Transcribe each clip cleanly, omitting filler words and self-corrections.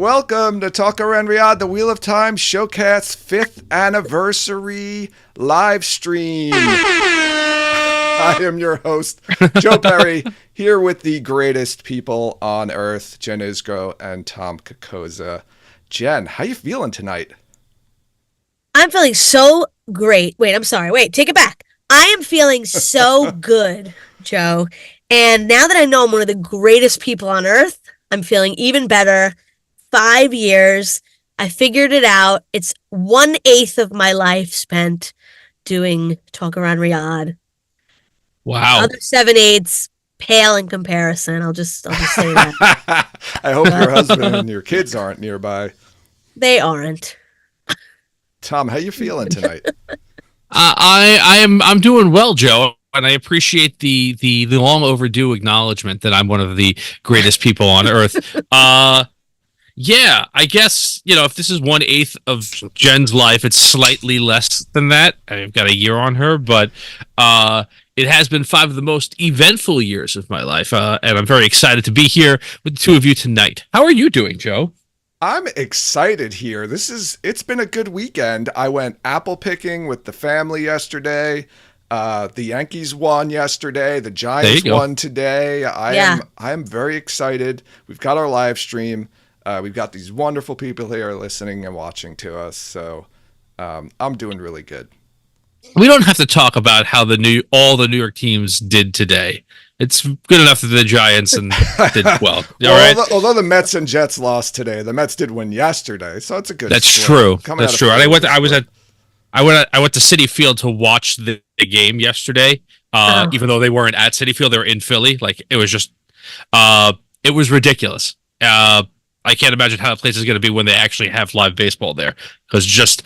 Welcome to Talker and Riyadh, the Wheel of Time Showcast 5th Anniversary live stream. I am your host, Joe Perry, here with the greatest people on earth, Jen Isgro and Tom Kokoza. Jen, how you feeling tonight? I'm feeling so great. Take it back. I am feeling so good, Joe. And now that I know I'm one of the greatest people on earth, I'm feeling even better. 5 years. I figured it out. It's 1/8 of my life spent doing Talk Around Riyadh. Wow. Other 7/8 pale in comparison. I'll just say that. I hope your husband and your kids aren't nearby. They aren't. Tom, how you feeling tonight? I'm doing well, Joe, and I appreciate the long overdue acknowledgement that I'm one of the greatest people on earth. Yeah, I guess, if this is 1/8 of Jen's life, it's slightly less than that. I've got a year on her, but it has been 5 of the most eventful years of my life, and I'm very excited to be here with the two of you tonight. How are you doing, Joe? I'm excited here. It's been a good weekend. I went apple picking with the family yesterday. The Yankees won yesterday. The Giants won today. I am very excited. We've got our live stream. We've got these wonderful people here listening and watching to us. So I'm doing really good. We don't have to talk about how all the New York teams did today. It's good enough that the Giants did well. Although the Mets and Jets lost today, the Mets did win yesterday, so it's a good. That's true. That's true. And I went to Citi Field to watch the game yesterday. Even though they weren't at Citi Field, they were in Philly. Like it was just, it was ridiculous. I can't imagine how the place is going to be when they actually have live baseball there, because just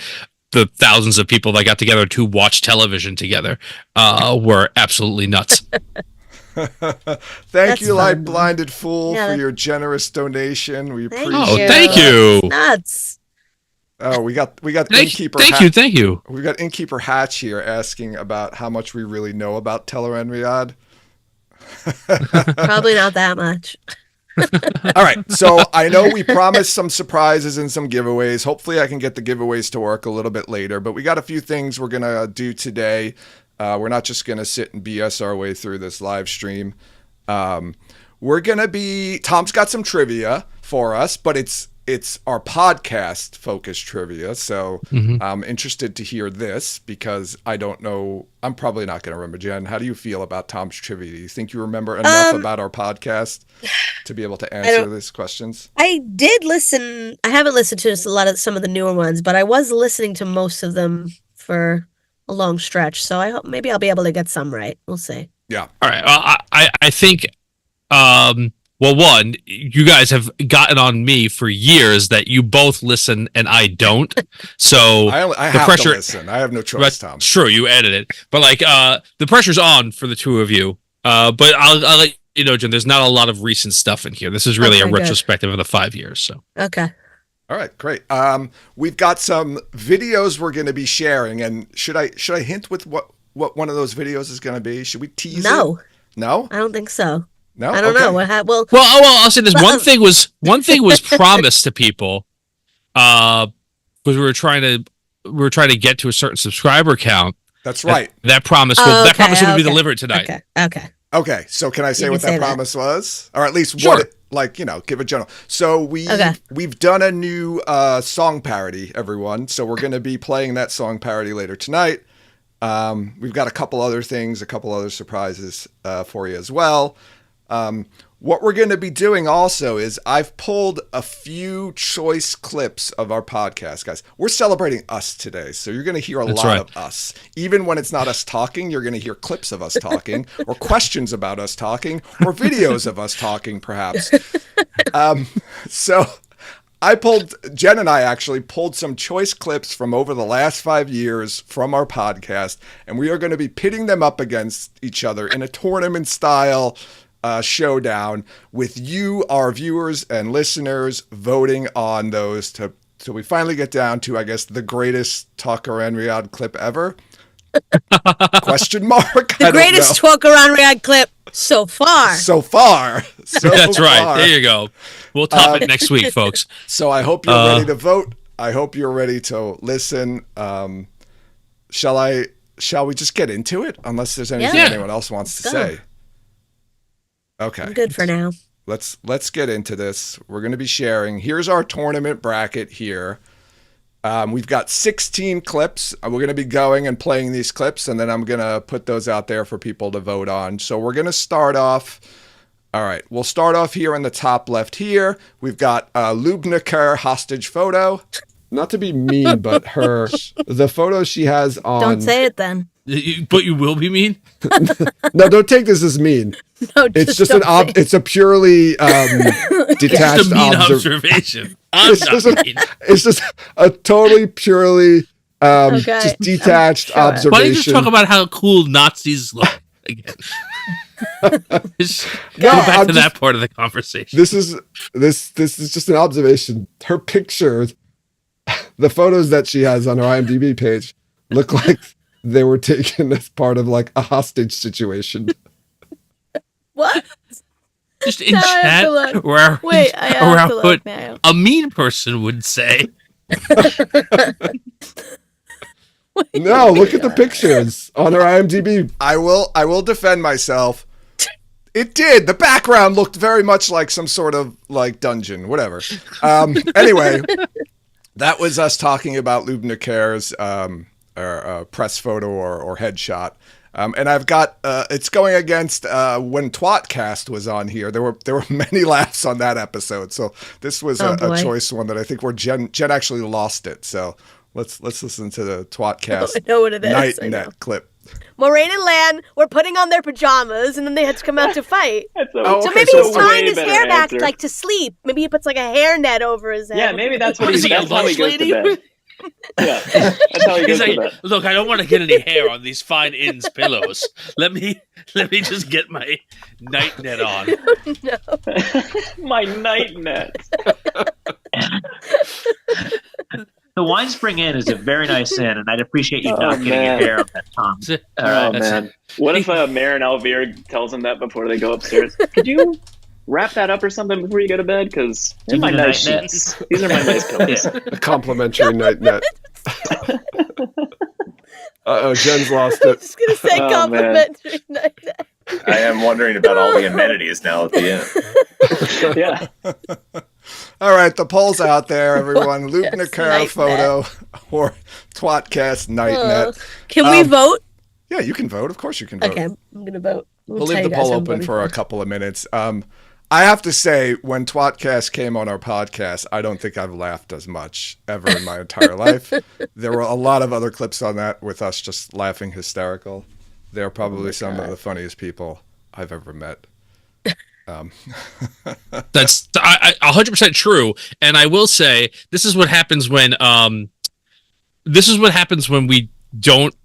the thousands of people that got together to watch television together were absolutely nuts. Thank you, Light Blinded Fool, for your generous donation. We appreciate it. Oh, thank you. That's nuts. Oh, we got Innkeeper. Thank you. We got Innkeeper Hatch here asking about how much we really know about Teller and Riyadh. Probably not that much. All right, so I know we promised some surprises and some giveaways. Hopefully I can get the giveaways to work a little bit later, but we got a few things we're going to do today. We're not just going to sit and BS our way through this live stream. Tom's got some trivia for us, but it's our podcast focused trivia. So I'm interested to hear this because I don't know. I'm probably not going to remember. Jen, how do you feel about Tom's trivia? Do you think you remember enough about our podcast to be able to answer these questions? I did listen. I haven't listened to some of the newer ones, but I was listening to most of them for a long stretch. So I hope maybe I'll be able to get some right. We'll see. Yeah. All right. I think, well, one, you guys have gotten on me for years that you both listen and I don't. So I have to listen. I have no choice, Tom. True, you edit it. But the pressure's on for the two of you. But I'll let you know, Jen, there's not a lot of recent stuff in here. This is really a retrospective of the 5 years. So okay. All right, great. We've got some videos we're going to be sharing, and should I hint with what one of those videos is going to be? Should we tease it? No, I don't think so. No, I don't know. Well, I'll say this. One thing was promised to people, because we were trying to get to a certain subscriber count. That's right. That promise will be delivered tonight. Okay. So can I say what that promise was, or at least what it, give a general. So we've done a new song parody, everyone. So we're going to be playing that song parody later tonight. We've got a couple other surprises for you as well. What we're going to be doing also is I've pulled a few choice clips of our podcast, guys. We're celebrating us today, so you're going to hear a lot of us. Even when it's not us talking, you're going to hear clips of us talking, or questions about us talking, or videos of us talking, perhaps. So Jen and I actually pulled some choice clips from over the last 5 years from our podcast, and we are going to be pitting them up against each other in a tournament style showdown with you, our viewers and listeners, voting on those till we finally get down to, I guess, the greatest Talker and Riyadh clip ever. Question mark? The greatest Talk Around Rad clip so far. So far. That's right. There you go. We'll top it next week, folks. So I hope you're ready to vote. I hope you're ready to listen. Shall we just get into it? Unless there's anything anyone else wants to say. Okay. I'm good for now. Let's get into this. We're going to be sharing. Here's our tournament bracket here. We've got 16 clips. We're going to be going and playing these clips, and then I'm going to put those out there for people to vote on. So we're going to start off. All right. We'll start off here in the top left here. We've got Lubna Kerr hostage photo. Not to be mean, but the photo she has on. Don't say it then. But you will be mean? No, don't take this as mean. No, it's just it's a purely detached observation. It's just a totally purely just detached observation. Why don't you just talk about how cool Nazis look again? Go back to that part of the conversation. This is just an observation. Her picture, the photos that she has on her IMDb page look like they were taken as part of like a hostage situation. What? Just in chat, where a mean person would say. No, look at the pictures on her IMDb. I will defend myself. It did. The background looked very much like some sort of like dungeon, whatever. Anyway, that was us talking about Lubna Kerr's press photo or headshot. And I've got it's going against when Twatcast was on here. There were many laughs on that episode. So this was a choice one that I think where Jen actually lost it. So let's listen to the Twatcast I know what it is. Night Net clip. Moraine and Lan were putting on their pajamas, and then they had to come out to fight. So maybe he's tying his hair back like to sleep. Maybe he puts like a hairnet over his head. Yeah, maybe that's what that's how he goes to bed. Yeah, that's how he goes to bed. Look, I don't want to get any hair on these fine Inns pillows. Let me just get my night net on. No. My night net. The Wine Spring Inn is a very nice inn, and I'd appreciate you not getting your hair on that, Tom. All right, man. What if Marin Alvear tells him that before they go upstairs? Could you wrap that up or something before you go to bed? Because these are my nice sheets. These are my nice pillows. A complimentary night net. Jen's lost it. I was just going to say complimentary night net. I am wondering about all the amenities now at the end. Yeah. All right, the poll's out there, everyone. Lubna Kerr photo or Twatcast Night Net. Can we vote? Yeah, you can vote. Of course you can vote. Okay, I'm going to vote. We'll leave the poll open for a couple of minutes. I have to say, when Twatcast came on our podcast, I don't think I've laughed as much ever in my entire life. There were a lot of other clips on that with us just laughing hysterical. They're probably some of the funniest people I've ever met. That's 100% true, and I will say this is what happens when we don't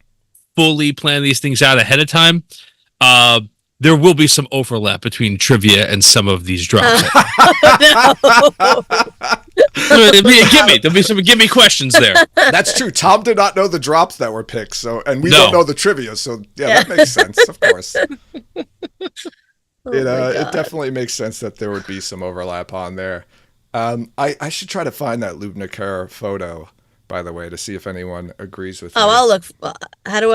fully plan these things out ahead of time. There will be some overlap between trivia and some of these drops. There'll be some gimme questions there. That's true. Tom did not know the drops that were picked, and we don't know the trivia, so that makes sense, of course. It definitely makes sense that there would be some overlap on there. I should try to find that Lubna Kerr photo, by the way, to see if anyone agrees with me. I'll look. How do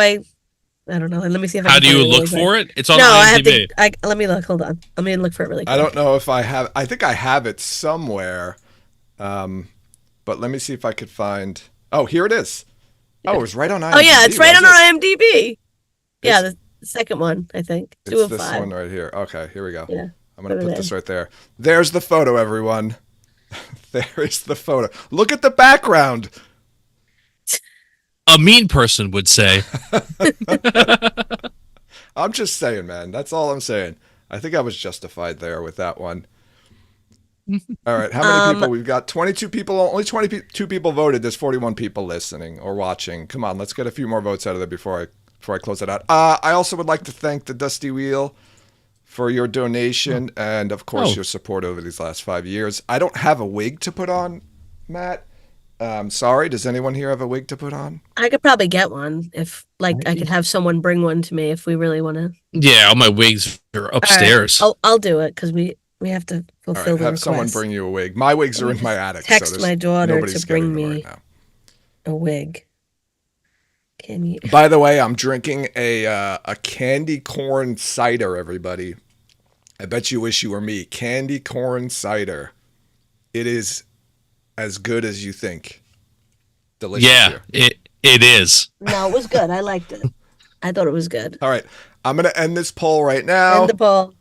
I don't know. Let me see if I How do you look for it? It's on IMDb. Let me look. Hold on. Let me look for it really quick. I don't know if I have. I think I have it somewhere. But let me see if I could find. Oh, here it is. Oh, it was right on IMDb. Oh, yeah. It's right on our IMDb. Yeah, the second one, I think. It's 2 of this 5. one right here. Okay, here we go. Yeah. I'm going to put this right there. There's the photo, everyone. There is the photo. Look at the background. A mean person would say. I'm just saying, man. That's all I'm saying. I think I was justified there with that one. All right. How many people? We've got 22 people. Only 22 people voted. There's 41 people listening or watching. Come on. Let's get a few more votes out of there before I close it out. I also would like to thank the Dusty Wheel for your donation and, of course, your support over these last 5 years. I don't have a wig to put on, Matt. Sorry, does anyone here have a wig to put on? I could probably get one if, like, I could have someone bring one to me if we really want to. Yeah, all my wigs are upstairs. Right. I'll do it because we have to fulfill the have request. someone bring you a wig. My wigs are in my attic. Text my daughter to bring me right now. a wig. Can you? By the way, I'm drinking a candy corn cider, everybody. I bet you wish you were me. Candy corn cider. It is as good as you think. Delicious. Yeah, it is. No, it was good. I liked it. I thought it was good. All right. I'm going to end this poll right now. End the poll.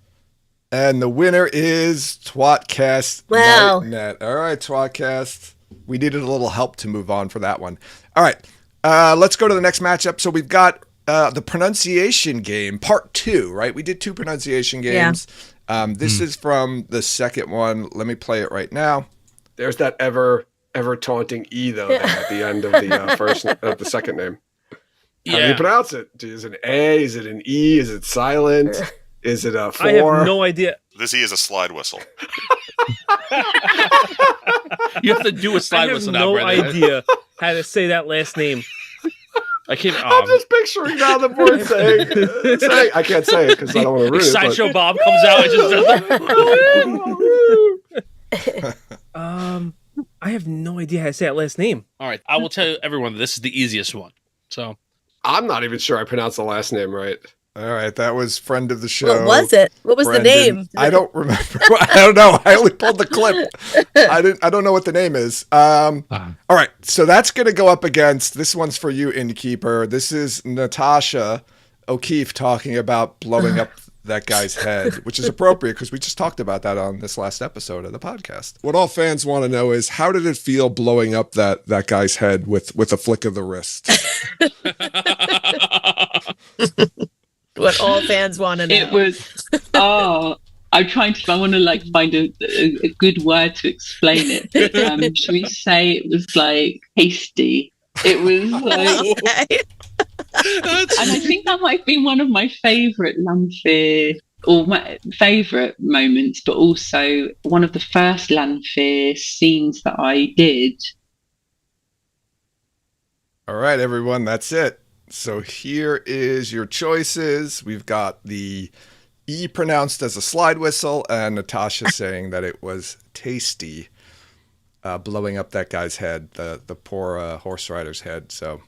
And the winner is Twatcast. Wow. Net. All right, Twatcast. We needed a little help to move on for that one. All right. Let's go to the next matchup. So we've got the pronunciation game, part 2, right? We did 2 pronunciation games. Yeah. This is from the second one. Let me play it right now. There's that ever taunting E though there at the end of the the second name. How do you pronounce it? Is it an A? Is it an E? Is it silent? Is it a 4? I have no idea. This E is a slide whistle. You have to do a slide whistle now, I have no idea how to say that last name. I can't. I'm just picturing now the board saying I can't say it because I don't want to ruin it. Sideshow Bob comes out and just does I have no idea how to say that last name. All right, I will tell everyone this is the easiest one. So I'm not even sure I pronounced the last name right. All right, that was friend of the show. What was it? What was Brendan. the name? I don't remember. I don't know. I only pulled the clip. I don't know what the name is. All right, so that's going to go up against, this one's for you, Innkeeper. This is Natasha O'Keefe talking about blowing up that guy's head, which is appropriate because we just talked about that on this last episode of the podcast. What all fans want to know is, how did it feel blowing up that guy's head with a flick of the wrist? What all fans want to know. It was, I want to find a good word to explain it. But, should we say it was hasty? It was and I think that might be one of my favourite Lanfear, or my favourite moments, but also one of the first Lanfear scenes that I did. All right, everyone, that's it. So here is your choices. We've got the E pronounced as a slide whistle, and Natasha saying that it was tasty, blowing up that guy's head, the poor horse rider's head. So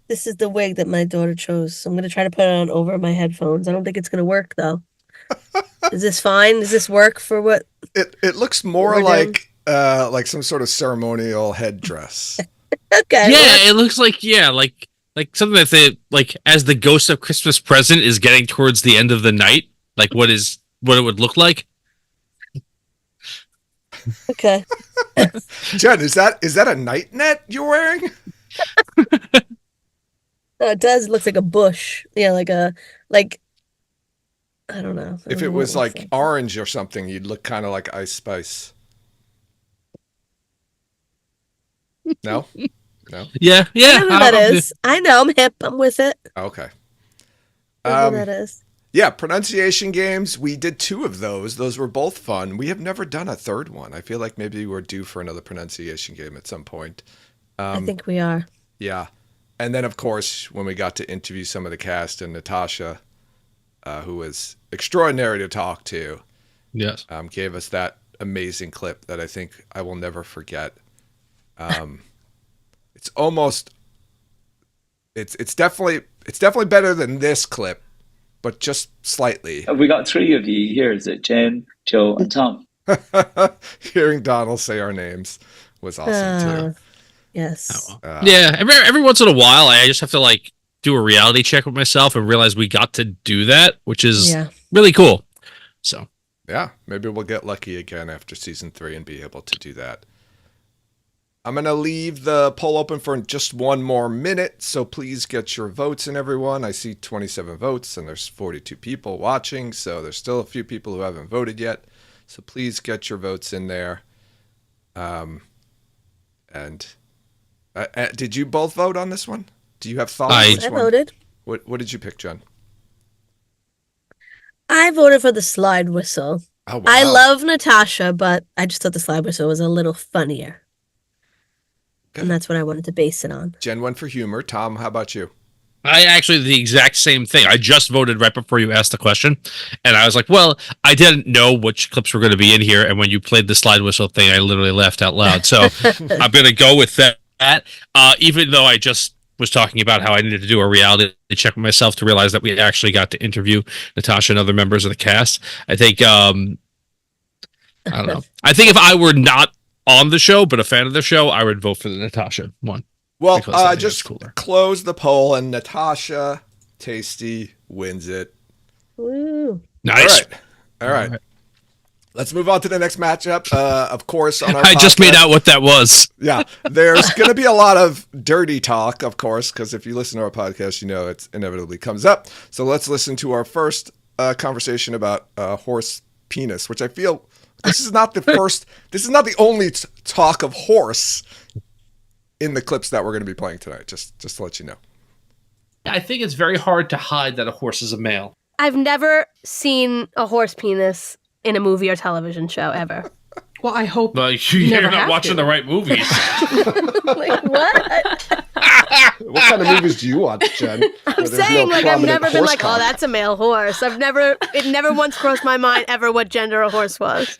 this is the wig that my daughter chose. So I'm going to try to put it on over my headphones. I don't think it's going to work, though. Is this fine? Does this work for what? It looks more like some sort of ceremonial headdress. Okay. Yeah, it looks like like something that they as the ghost of Christmas present is getting towards the end of the night, what it would look like. Okay. Jen, is that a night net you're wearing? No, it does. It looks like a bush. Yeah, I don't know. If it was orange or something, you'd look kind of like Ice Spice. No? No? Yeah. I know who that is. I know. I'm hip. I'm with it. Okay. I know who that is. Yeah, pronunciation games. We did 2 of those. Those were both fun. We have never done a third one. I feel like maybe we're due for another pronunciation game at some point. I think we are. Yeah. And then, of course, when we got to interview some of the cast and Natasha, who was extraordinary to talk to, yes, gave us that amazing clip that I think I will never forget. It's definitely better than this clip, but just slightly. We got 3 of you here. Is it Jen, Joe, and Tom? Hearing Donald say our names was awesome too. Yes. Yeah. Every once in a while, I just have to do a reality check with myself and realize we got to do that, which is really cool. So yeah, maybe we'll get lucky again after season 3 and be able to do that. I'm going to leave the poll open for just one more minute, so please get your votes in, everyone. I see 27 votes, and there's 42 people watching, so there's still a few people who haven't voted yet. So please get your votes in there. Did you both vote on this one? Do you have thoughts? I voted. What did you pick, Jen? I voted for the slide whistle. Oh, wow. I love Natasha, but I just thought the slide whistle was a little funnier. And that's what I wanted to base it on. Jen went for humor. Tom, how about you? I actually the exact same thing. I just voted right before you asked the question, and I was like, "Well, I didn't know which clips were going to be in here." And when you played the slide whistle thing, I literally laughed out loud. So I'm going to go with that. Even though I just was talking about how I needed to do a reality check with myself to realize that we actually got to interview Natasha and other members of the cast. I think I don't know. I think if I were not on the show but a fan of the show, I would vote for the Natasha one. Well, just close the poll, and Natasha Tasty wins it. Woo. Nice. All right. Let's move on to the next matchup. Of course, on our I just made out what that was. Yeah, there's going to be a lot of dirty talk, of course, because if you listen to our podcast, you know it inevitably comes up. So let's listen to our first conversation about horse penis, which I feel this is not the first. This is not the only talk of horse in the clips that we're going to be playing tonight, just to let you know. I think it's very hard to hide that a horse is a male. I've never seen a horse penis in a movie or television show ever. Well, I hope you're not watching the right movies. Like, what? What kind of movies do you watch, Jen? I'm saying, like, I've never been like, oh, that's a male horse. It never once crossed my mind ever what gender a horse was.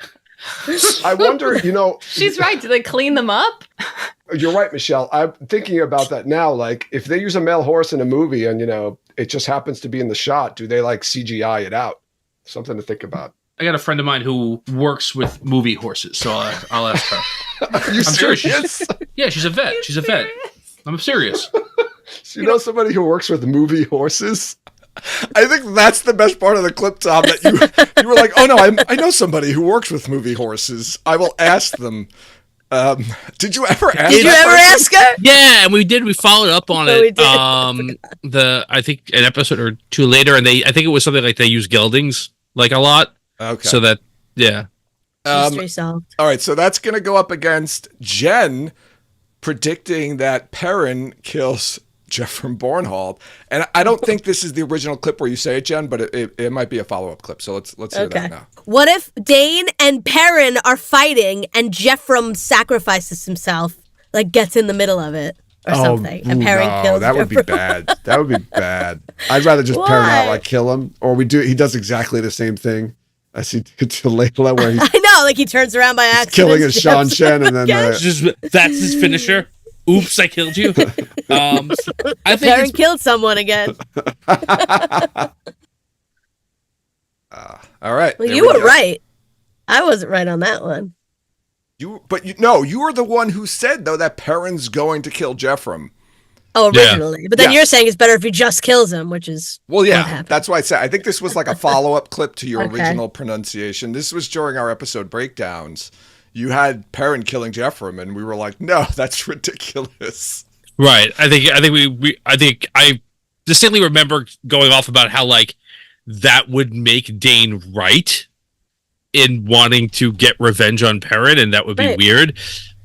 I wonder, She's right. Do they clean them up? You're right, Michelle. I'm thinking about that now. Like, if they use a male horse in a movie and, it just happens to be in the shot, do they, like, CGI it out? Something to think about. I got a friend of mine who works with movie horses, so I'll ask her. Are you serious? Yeah, she's a vet. She's a vet. I'm serious. So you know somebody who works with movie horses? I think that's the best part of the clip, Tom, that you were like, oh no, I know somebody who works with movie horses. I will ask them. Did you ever ask? Did you ever ask her? Yeah, and we did. We followed up on Oh, it. we did. I think an episode or two later, and I think it was something like they use geldings like a lot. Okay. So that Mystery solved. All right, so that's going to go up against Jen predicting that Perrin kills Jeffrey Bornhold. And I don't think this is the original clip where you say it, Jen, but it might be a follow-up clip. So let's hear that now. What if Dane and Perrin are fighting and Jeffrey sacrifices himself, like gets in the middle of it or something, and Perrin kills that would be bad. That would be bad. I'd rather just Perrin outright kill him, or he does exactly the same thing as he did to Layla, where I know, like he turns around by accident, killing his Sean Shen, and then that's his finisher. Oops, I killed you. I think Perrin killed someone again. All right. Well, you were right. I wasn't right on that one. You were the one who said though that Perrin's going to kill Jeffrey. Oh, originally. Yeah. But then you're saying it's better if he just kills him, which is what happened. That's why I said I think this was like a follow-up clip to your original pronunciation. This was during our episode breakdowns. You had Perrin killing Jeffrey, and we were like, no, that's ridiculous. Right. I think I distinctly remember going off about how like that would make Dane right in wanting to get revenge on Perrin, and that would be weird.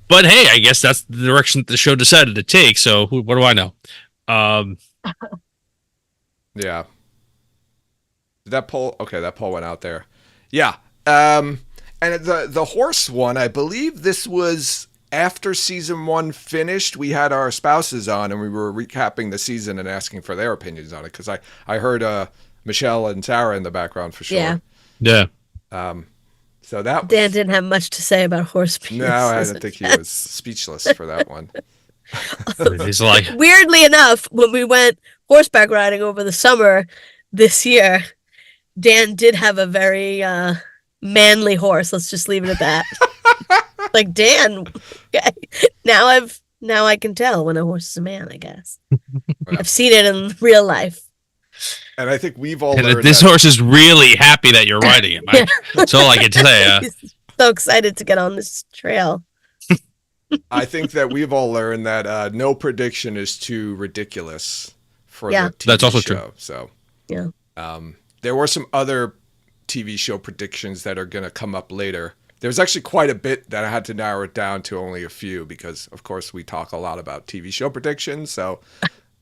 But hey, I guess that's the direction that the show decided to take. So what do I know? Yeah. Did that poll? Okay, that poll went out there. Yeah. And the horse one, I believe this was after season 1 finished. We had our spouses on, and we were recapping the season and asking for their opinions on it. Because I heard Michelle and Sarah in the background for sure. Yeah. So that Dan didn't have much to say about horse penis. No, I didn't think he was speechless for that one. He's like, weirdly enough, when we went horseback riding over the summer this year, Dan did have a very manly horse. Let's just leave it at that. Like Dan, okay. Now I can tell when a horse is a man, I guess. I've seen it in real life. And I think we've all learned this horse is really happy that you're riding him. That's all I can say. He's so excited to get on this trail. I think that we've all learned that no prediction is too ridiculous for the TV That's also show. true. So yeah. There were some other TV show predictions that are going to come up later. There's actually quite a bit that I had to narrow it down to only a few because, of course, we talk a lot about TV show predictions. So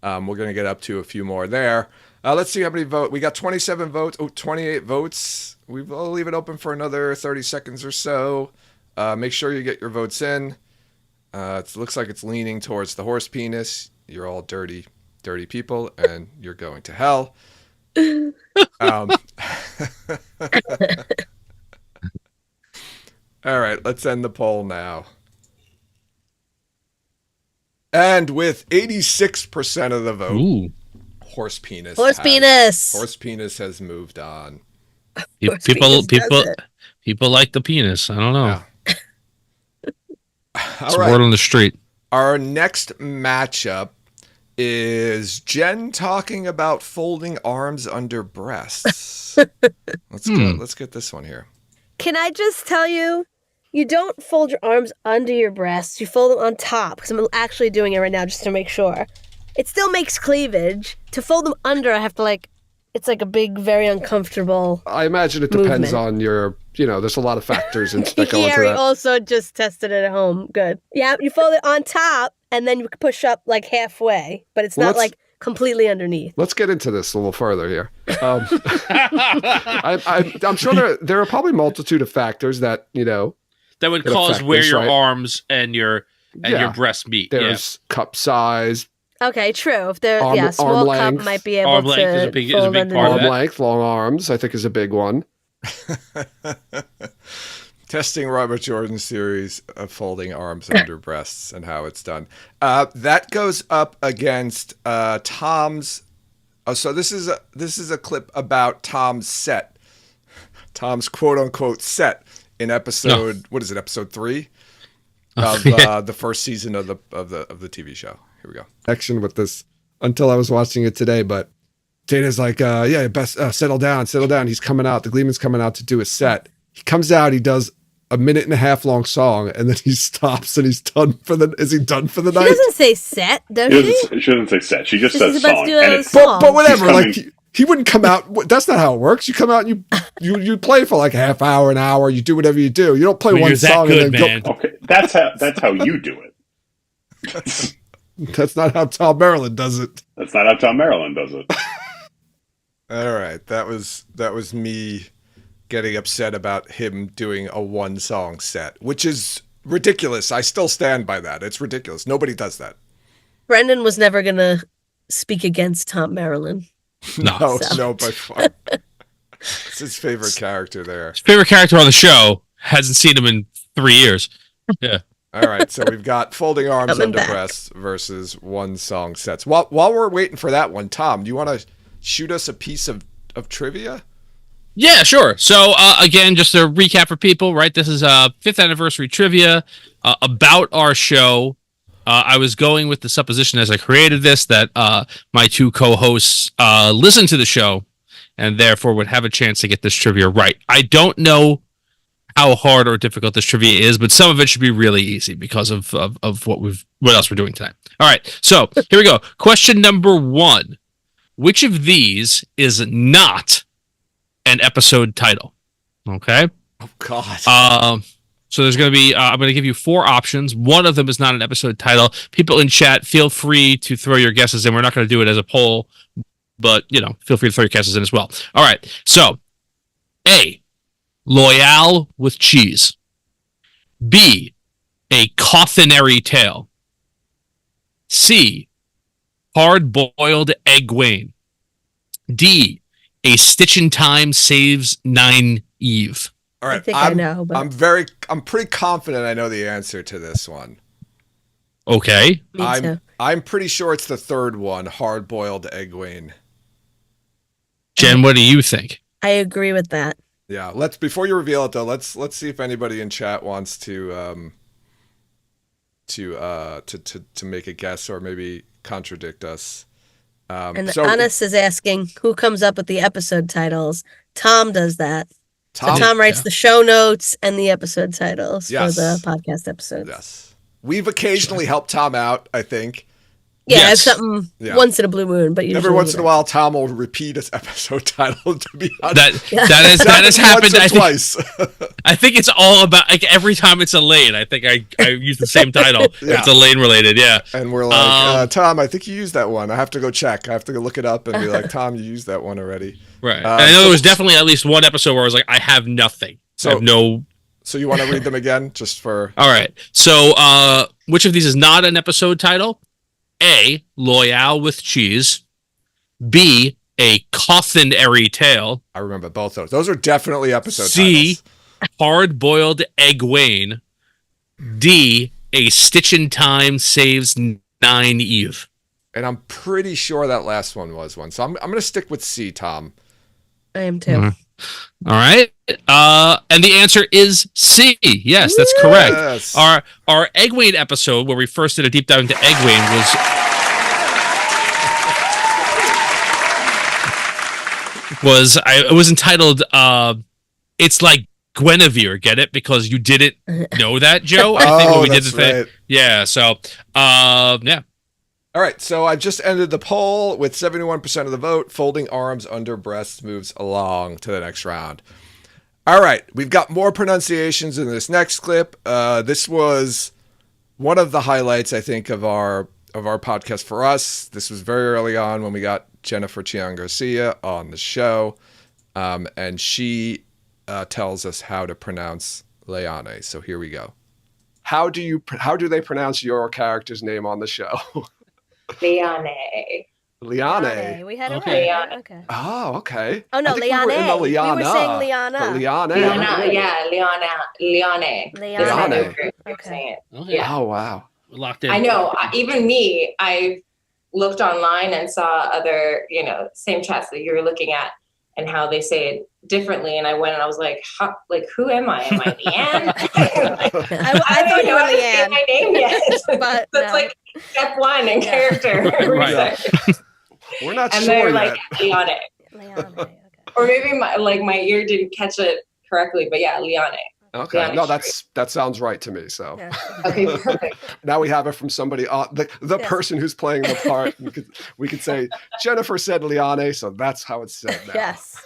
we're going to get up to a few more there. Let's see how many votes. We got 27 votes. 28 votes. We'll leave it open for another 30 seconds or so. Make sure you get your votes in. It looks like it's leaning towards the horse penis. You're all dirty people, and you're going to hell. All right, let's end the poll now. And with 86% of the vote, horse penis. Horse penis has moved on. People like the penis. I don't know. Yeah. It's word on the street. Our next matchup is Jen talking about folding arms under breasts. Let's get this one here. Can I just tell you, you don't fold your arms under your breasts. You fold them on top, because I'm actually doing it right now just to make sure. It still makes cleavage. To fold them under, I have to it's like a big, very uncomfortable I imagine it depends on your, there's a lot of factors that go into Gary that. also just tested it at home. Good. Yeah, you fold it on top, and then you push up halfway, but it's not completely underneath. Let's get into this a little further here. I'm sure there are probably a multitude of factors that, that would cause where your arms and your breasts meet. There's cup size. Okay, true. If they're small cup length. might be able arm to length is a big part of arm that. length, long arms, I think is a big one. Testing Robert Jordan's theories of folding arms under breasts and how it's done. That goes up against Tom's. Oh, so this is a clip about Tom's set, Tom's quote unquote set in episode. What is it? Episode 3 of the first season of the TV show. Here we go. Action with this until I was watching it today, but Dana's like, best settle down. He's coming out. The Gleeman's coming out to do a set. He comes out. He does a 1.5 minute long song, and then he stops and he's done for the. Is he done for the night? She doesn't say set, does she? She doesn't say set. She just says song. But whatever. He wouldn't come out. That's not how it works. You come out and you play for a half hour, an hour. You do whatever you do. You don't play one song and then go. Okay, that's how you do it. That's not how Tom Maryland does it. That's not how Tom Maryland does it. All right, that was me getting upset about him doing a one song set, which is ridiculous. I still stand by that. It's ridiculous. Nobody does that. Brendan was never gonna speak against Tom Maryland. No, by far. It's his favorite character there. His favorite character on the show. Hasn't seen him in 3 years. Yeah. All right, so we've got folding arms under breasts versus one song sets. While we're waiting for that one, Tom, do you want to shoot us a piece of trivia? Yeah, sure. So again, just a recap for people, right? This is 5th anniversary trivia about our show. I was going with the supposition as I created this that my two co-hosts listened to the show and therefore would have a chance to get this trivia right. I don't know how hard or difficult this trivia is, but some of it should be really easy because of what else we're doing tonight. All right, so here we go. Question number 1. Which of these is not an episode title? Okay. Oh, God. So there's going to be, I'm going to give you 4 options. One of them is not an episode title. People in chat, feel free to throw your guesses in. We're not going to do it as a poll, but, feel free to throw your guesses in as well. All right. So, A, Loyal with cheese. B, a cautionary tale. C, hard-boiled egg-wain. D, a stitch in time saves 9 Eve. All right, I think I know, but I'm pretty confident I know the answer to this one. Okay. Me too. I'm pretty sure it's the third one, hard-boiled egg-wain. Jen, what do you think? I agree with that. Yeah, before you reveal it though, let's see if anybody in chat wants to make a guess or maybe contradict us. And Anis is asking who comes up with the episode titles. Tom does that. Tom writes the show notes and the episode titles for the podcast episodes. Yes. We've occasionally helped Tom out, I think. Yeah, it's something once in a blue moon, but every once in a while, Tom will repeat his episode title. To be honest, that has happened twice. I think it's all about every time it's Elaine. I think I use the same title. Yeah. It's Elaine related. Yeah, and we're like, Tom, I think you used that one. I have to go check. I have to go look it up and be like, Tom, you used that one already. Right. And I know there was definitely at least one episode where I was like, I have nothing. I have no So you want to read them again, just for? All right. So, which of these is not an episode title? A. Loyal with cheese. B. A cautionary tale. I remember both those. Those are definitely episode C. titles. Hard-boiled Egwene. D. A Stitch in Time saves 9 Eve. And I'm pretty sure that last one was one. So I'm going to stick with C, Tom. I am too. All right. And the answer is C. Yes, that's correct. Yes. Our Egwene episode, where we first did a deep dive into Egwene, it was entitled It's Like Guinevere. Get it? Because you didn't know that, Joe. I think when we did the thing. Right. Yeah. So, yeah. All right, so I just ended the poll with 71% of the vote. Folding arms under breasts moves along to the next round. All right, we've got more pronunciations in this next clip. This was one of the highlights, I think, of our podcast for us. This was very early on when we got Jennifer Chiang Garcia on the show, and she tells us how to pronounce Leane. So here we go. How do they pronounce your character's name on the show? Leane. Leane. We had it Okay. right. Okay. Oh, okay. Oh no, I think we were in the Liana. We Liana, were saying Liana. but Liane. Liana, yeah, Liane. Liane. Okay. Okay. Yeah. Oh, wow. Locked in. I know. Even me, I looked online and saw other, same chats that you were looking at and how they say it differently. And I went and I was like, who am I? Am I Leanne? I thought you were how to say Leanne. my name yet. But That's like step one in character Right. research. We're not And sure they're yet. like, Leane. Leane. Okay. Or maybe my ear didn't catch it correctly, but yeah, Leane. Okay. Leane No, Street. that sounds right to me. So Yeah. Okay, perfect. now we have it from somebody, the Yes. person who's playing the part. We could say Jennifer said Liane, so that's how it's said now. Yes.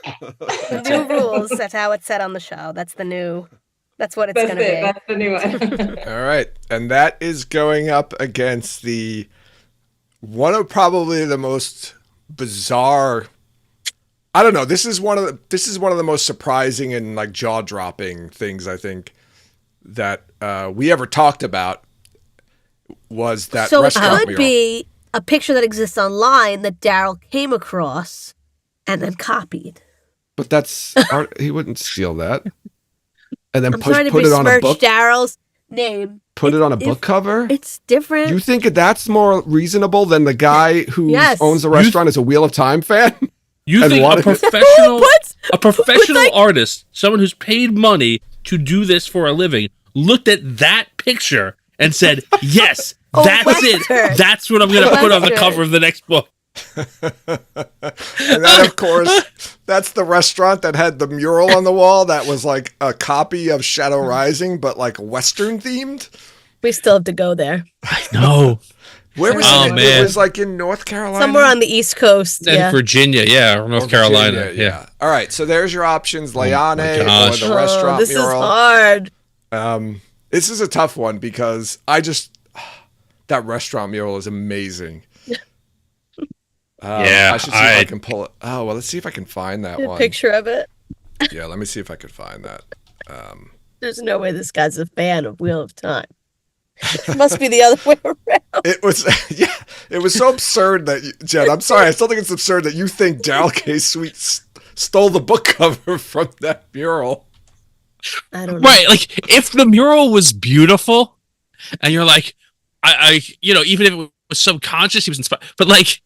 New rules. That's how it's said on the show. That's what it's going to be. That's the new one. All right, and that is going up against one of probably the most bizarre. I don't know. This is one of the most surprising and like jaw-dropping things I think that we ever talked about. Was that So it restaurant could mural. be a picture that exists online that Daryl came across and then copied. But he wouldn't steal that. And then I'm trying to put it on a besmirch book. Daryl's name. Put it on a book cover. It's different. You think that's more reasonable than the guy who Yes. owns the restaurant is a Wheel of Time fan? You And think what- a professional like- artist, someone who's paid money to do this for a living, looked at that picture and said, "Yes, that's Western. it. That's what I'm going to put on the Western. cover of the next book." And that, of course, that's the restaurant that had the mural on the wall that was like a copy of Shadow Rising, but like Western themed. We still have to go there. No, Where was Oh, it? man. It was like in North Carolina. Somewhere on the East Coast. and Yeah. Virginia, yeah, or North Or Carolina, Virginia, yeah. All right, so there's your options: Leane or gosh. the restaurant this mural. is hard. This is a tough one because that restaurant mural is amazing. Yeah, I should see if I can pull it. Oh, well, let's see if I can find that A one. picture of it. Yeah, let me see if I could find that. There's no way this guy's a fan of Wheel of Time. It must be the other way around. It was, yeah, it was so absurd that, Jen, I'm sorry, I still think it's absurd that you think Daryl K. Sweet stole the book cover from that mural. I don't know. Right, like if the mural was beautiful, and you're like, I even if it was subconscious, he was inspired, but like,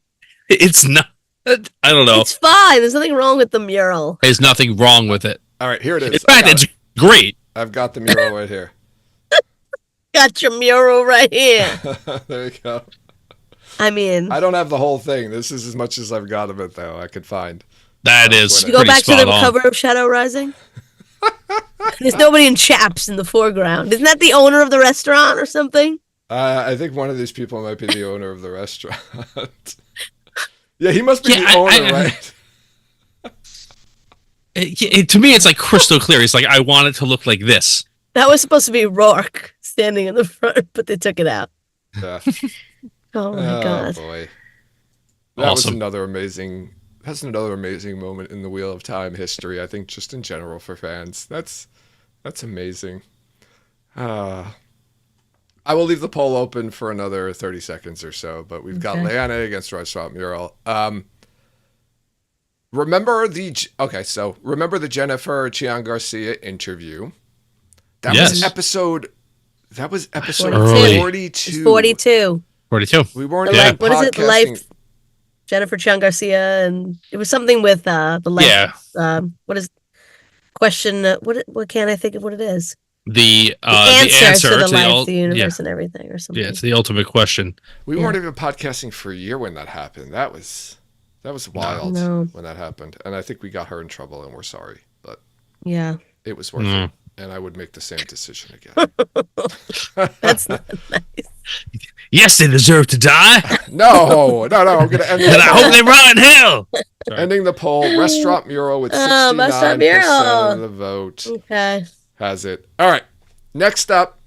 it's not. I don't know. It's fine. There's nothing wrong with the mural. There's nothing wrong with it. All right, here it is. In fact, it's great. I've got the mural right here. Got your mural right here. There you go. I mean, I don't have the whole thing. This is as much as I've got of it, though. I could find. That is you go pretty back to the spot on. cover of Shadow Rising. There's nobody in chaps in the foreground. Isn't that the owner of the restaurant or something? I think one of these people might be the owner of the restaurant. Yeah, he must be Yeah, the owner, right? To me, it's like crystal clear. He's like, I want it to look like this. That was supposed to be Rourke standing in the front, but they took it out. Yeah. Oh my god. Boy. That was Awesome. another amazing. That's another amazing moment in the Wheel of Time history. I think just in general for fans. That's That's amazing. I will leave the poll open for another 30 seconds or so, but we've got Leanna against Restaurant Mural. Remember the Jennifer Chiang Garcia interview? That was episode 42. 42. 42. We weren't what is it? Life Jennifer Chiang Garcia, and it was something with the life. Yeah. What is question? What can't I think of what it is? The answer to the life, the universe, and everything, or something. Yeah, it's the ultimate question. We weren't even podcasting for a year when that happened. That was wild when that happened, and I think we got her in trouble, and we're sorry, but it was worth it, and I would make the same decision again. That's not nice. Yes, they deserve to die. No. I'm going to end. And I hope they rot in hell. Ending the poll. Restaurant Mural with 69% of the vote. Okay. Has it. All right. Next up,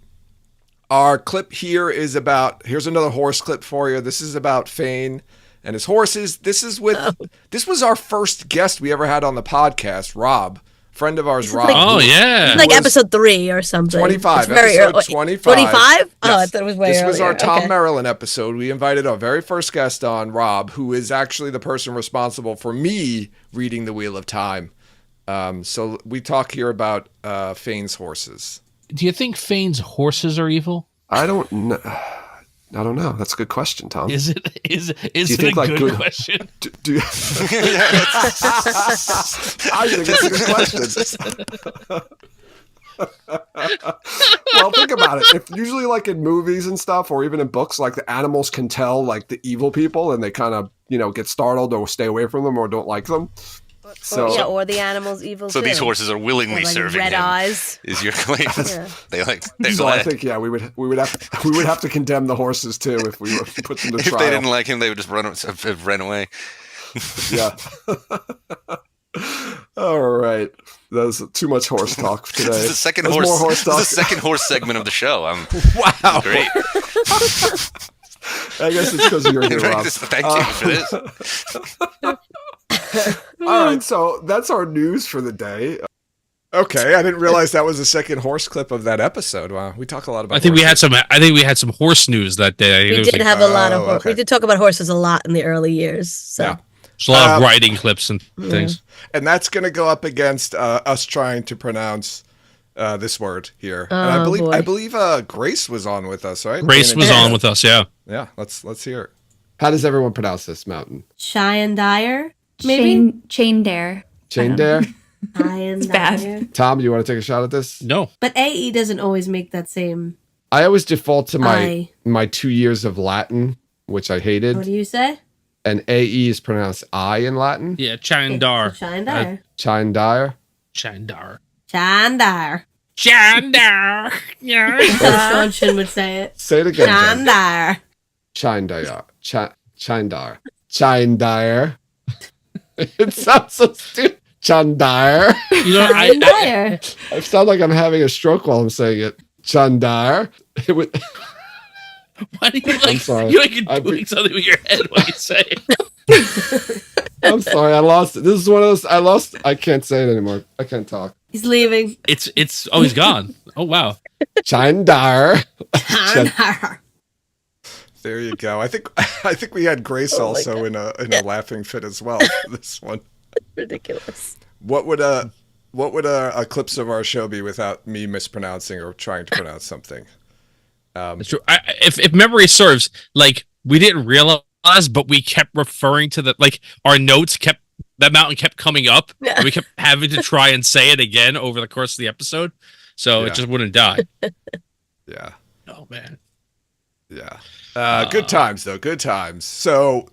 our clip here is about. Here's another horse clip for you. This is about Fane and his horses. This was our first guest we ever had on the podcast, Rob. Friend of ours, Rob. It's like episode 3 or something. 25. Very episode 25. 25? Yes. Oh, I thought it was way earlier. This was our Tom Maryland episode. We invited our very first guest on, Rob, who is actually the person responsible for me reading The Wheel of Time. So we talk here about Fane's horses. Do you think Fane's horses are evil? I don't know. That's a good question, Tom. Is it a good question? Do you... I think it's a good question. Well, think about it. If usually like in movies and stuff, or even in books, like the animals can tell like the evil people and they kind of, get startled or stay away from them or don't like them. Or the animal's evil. So too. these horses are willingly serving red him. Eyes. Is your claim? They're so glad. I think we would have to condemn the horses too if we put them to trial. If they didn't like him, they would just run away. Yeah. All right. That was too much horse talk today. This is the second More horse talk. This is the second horse segment of the show. Wow. Great. I guess it's because you're here, Rob. Thank you for this. All right, so that's our news for the day. Okay, I didn't realize that was the second horse clip of that episode. Wow, we talk a lot about. I think we had some horse news that day. We did have a lot of horse. We did talk about horses a lot in the early years. So. Yeah. There's a lot of riding clips and things. And that's going to go up against us trying to pronounce this word here. And I believe Grace was on with us, right? Grace was on with us, yeah. Yeah, let's hear it. How does everyone pronounce this mountain? Cheyenne Dyer, maybe? Chain Dare. Chain Dare? It's bad. Tom, you want to take a shot at this? No. But AE doesn't always make that same. I always default to my 2 years of Latin, which I hated. What do you say? And AE is pronounced I in Latin. Yeah, Chandar. Chandar. Chandar. Chandar. Chandar. Chandar. Yeah. Sean Shin would say it. Say it again. Chandar. Chandar. Chandar. Chandar. It sounds so stupid. Chandar. I sound like I'm having a stroke while I'm saying it. Chandar. It would. Why do you you're doing something with your head when you say it? I'm sorry, I lost it. This is one of those I can't say it anymore. I can't talk. He's leaving. It's he's gone. Oh wow. Chandar. Chandar. There you go. I think we had Grace also in a laughing fit as well for this one. Ridiculous. What would a clips of our show be without me mispronouncing or trying to pronounce something? It's true. If memory serves, like we didn't realize, but we kept referring to our notes that mountain kept coming up. Yeah. And we kept having to try and say it again over the course of the episode, so it just wouldn't die. Yeah. Oh man. Yeah. Good times though. Good times. So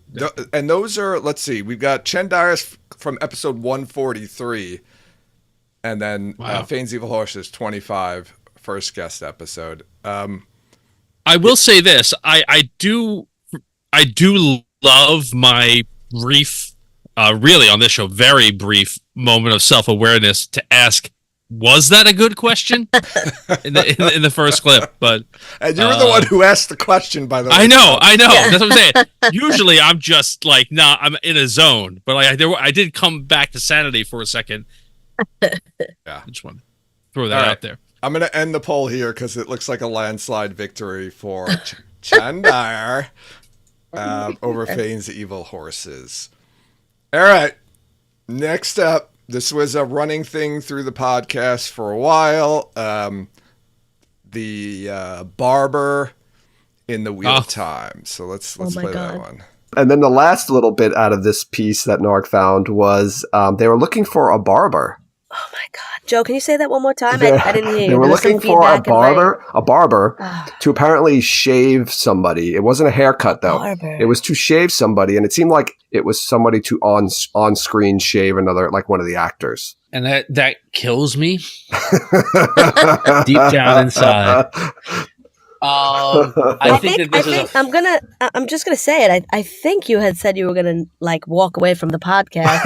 and those are, let's see, we've got Chendaris from episode 143, and then Fane's Evil Horses 25, first guest episode. I will say this: I do love my brief, really on this show, very brief moment of self-awareness to ask, was that a good question in the first clip? But and you were the one who asked the question, by the way. I know. Yeah. That's what I'm saying. Usually, I'm just like, nah, I'm in a zone. But I did come back to sanity for a second. Yeah, just one. throw that out there. I'm going to end the poll here because it looks like a landslide victory for Chandar over Fane's Evil Horses. All right. Next up, this was a running thing through the podcast for a while. The barber in the Wheel of Time. So let's play that one. And then the last little bit out of this piece that Narg found was they were looking for a barber. Oh my God, Joe! Can you say that one more time? I didn't hear you. They were looking for a barber to apparently shave somebody. It wasn't a haircut though. Barber. It was to shave somebody, and it seemed like it was somebody to on screen shave another, like one of the actors. And that kills me deep down inside. I think I'm just gonna say it. I think you had said you were gonna like walk away from the podcast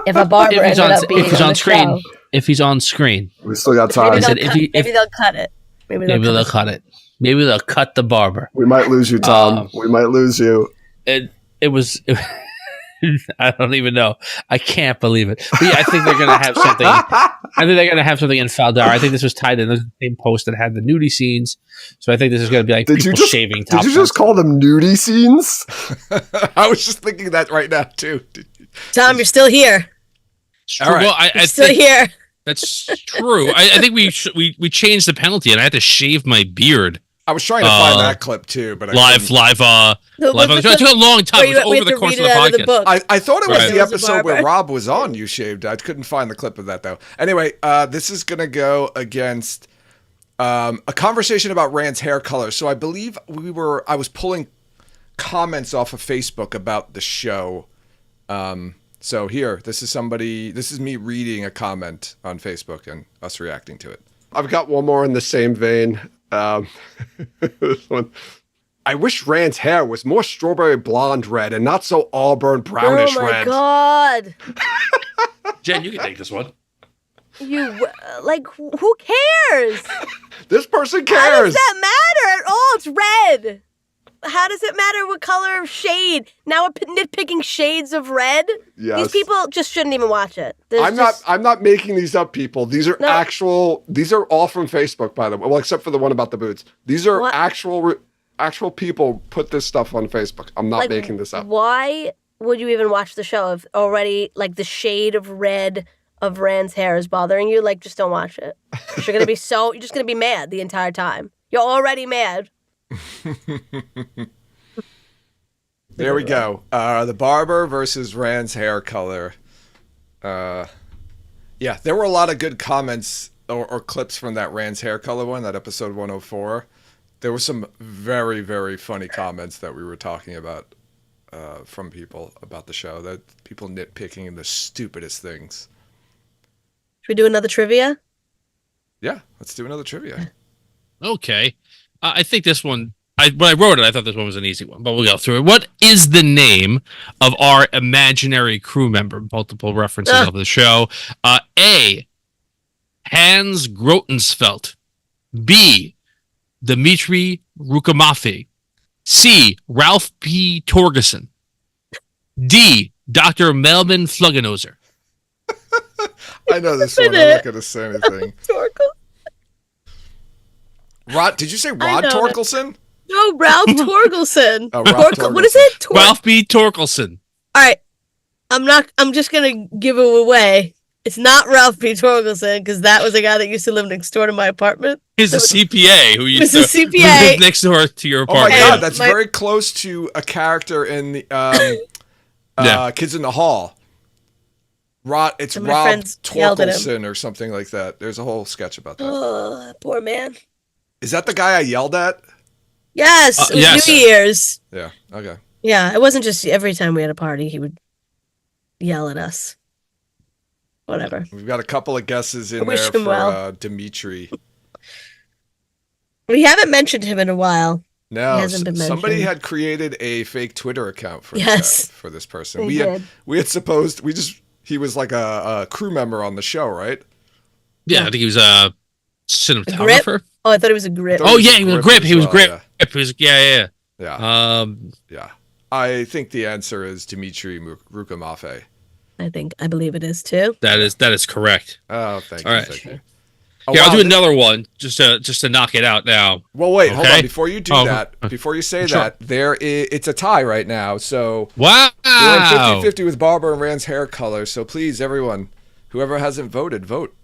if a barber ended up being on screen. If he's on screen, we still got time. Maybe they'll cut it. Maybe they'll cut it. Maybe they'll cut the barber. We might lose you, Tom. We might lose you. It was. I don't even know. I can't believe it. But yeah, I think they're gonna have something. I think they're gonna have something in Faldar. I think this was tied in the same post that had the nudie scenes. So I think this is gonna be like shaving. Did you just call them nudie scenes? I was just thinking that right now too. Tom, you're still here. All right. Well, I still think here. That's true. I think we changed the penalty, and I had to shave my beard. I was trying to find that clip too, but live on the show. It took a long time. It was over the course of the podcast. I thought it was the episode where Rob was on. You shaved. I couldn't find the clip of that though. Anyway, this is gonna go against a conversation about Rand's hair color. So I believe I was pulling comments off of Facebook about the show. So here, this is me reading a comment on Facebook and us reacting to it. I've got one more in the same vein. This one. I wish Rand's hair was more strawberry blonde red and not so auburn brownish red. Oh my God. Jen, you can take this one. You who cares? This person cares. How does that matter at all? It's red. How does it matter what color of shade? Now we're nitpicking shades of red. Yes. These people just shouldn't even watch it. I'm not making these up, people. These are actual. These are all from Facebook, by the way. Well, except for the one about the boots. These are actual people put this stuff on Facebook. I'm not making this up. Why would you even watch the show if already the shade of red of Rand's hair is bothering you? Just don't watch it. You're just gonna be mad the entire time. You're already mad. There we go. The barber versus Rand's hair color. Yeah, there were a lot of good comments or clips from that Rand's hair color one, that episode 104. There were some very, very funny comments that we were talking about from people about the show. That people nitpicking the stupidest things. Should we do another trivia? Yeah, let's do another trivia. Okay. I think this one, when I wrote it, I thought this one was an easy one, but we'll go through it. What is the name of our imaginary crew member? Multiple references of the show. A, Hans Grotensfeld. B, Dmitry Rukamafi. C, Ralph P. Torgerson. D, Dr. Melvin Fluggenhauser. I know this one. I'm not going to say anything. Did you say Rod Torkelson? No, Ralph Torkelson. Ralph Torkelson. What is it? Ralph B. Torkelson. All right. I'm just going to give it away. It's not Ralph B. Torkelson, because that was a guy that used to live next door to my apartment. He's a CPA who used to live next door to your apartment. Oh my God, that's very close to a character in the Kids in the Hall. It's Rob Torkelson or something like that. There's a whole sketch about that. Oh, poor man. Is that the guy I yelled at? Yes, it was New Year's. Yeah, okay. Yeah, it wasn't just every time we had a party, he would yell at us. Whatever. We've got a couple of guesses in there for Dimitri. We haven't mentioned him in a while. No, he hasn't been mentioned. Somebody had created a fake Twitter account for this person. We had supposed he was like a crew member on the show, right? Yeah, I think he was a cinematographer. Oh, I thought he was a grip. Oh yeah, he was a grip. He was grip. Yeah. He was, yeah. Yeah. I think the answer is Dmitry Rukamafe. I believe it is too. That is correct. Oh, thank you. All right. Thank you. Yeah, I'll do another one just to knock it out now. Well, wait, hold on. Before you do that, before you say that, it's a tie right now. So wow, we're in 50-50 with Barbara and Rand's hair color. So please, everyone, whoever hasn't voted, vote,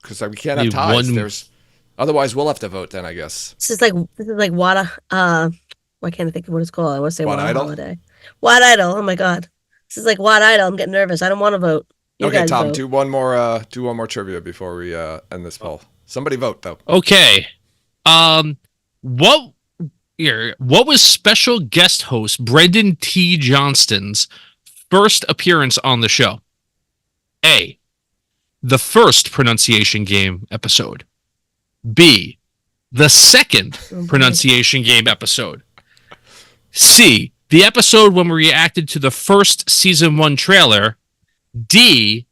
because we can't have ties. Otherwise, we'll have to vote then, I guess. This is like Wada. Why can't I think of what it's called? I want to say Wada Idol. Holiday. Wada Idol. Oh my god, this is like Wada Idol. I'm getting nervous. I don't want to vote. Okay, Tom, do one more trivia before we end this poll. Somebody vote though. Okay. What was special guest host Brendan T. Johnston's first appearance on the show? A, the first pronunciation game episode. B, the second pronunciation game episode. C, the episode when we reacted to the first season 1 trailer. D,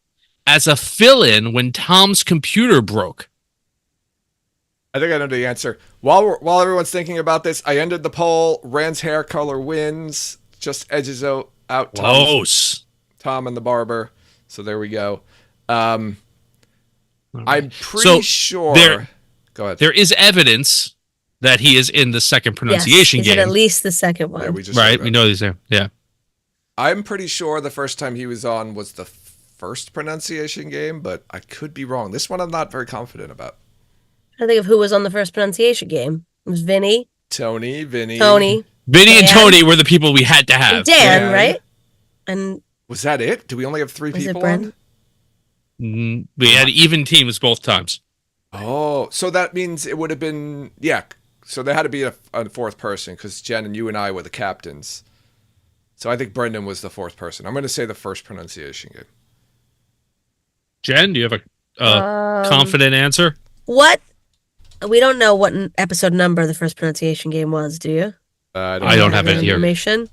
as a fill-in when Tom's computer broke. I think I know the answer. While everyone's thinking about this, I ended the poll. Rand's hair color wins. Just edges out Tom and the barber. So there we go. I'm pretty sure. Go ahead. There is evidence that he is in the second pronunciation game. He's in at least the second one. Yeah, we know he's there. Yeah. I'm pretty sure the first time he was on was the first pronunciation game, but I could be wrong. This one I'm not very confident about. I think of who was on the first pronunciation game. It was Vinny. Vinny Dan, and Tony were the people we had to have. And Dan, right? And was that it? Do we only have 3 people on? We had even teams both times. Oh, so that means it would have been, so there had to be a fourth person because Jen and you and I were the captains. So I think Brendan was the fourth person. I'm going to say the first pronunciation game. Jen, do you have a confident answer? What? We don't know what episode number the first pronunciation game was, do you? I don't have it here. Information.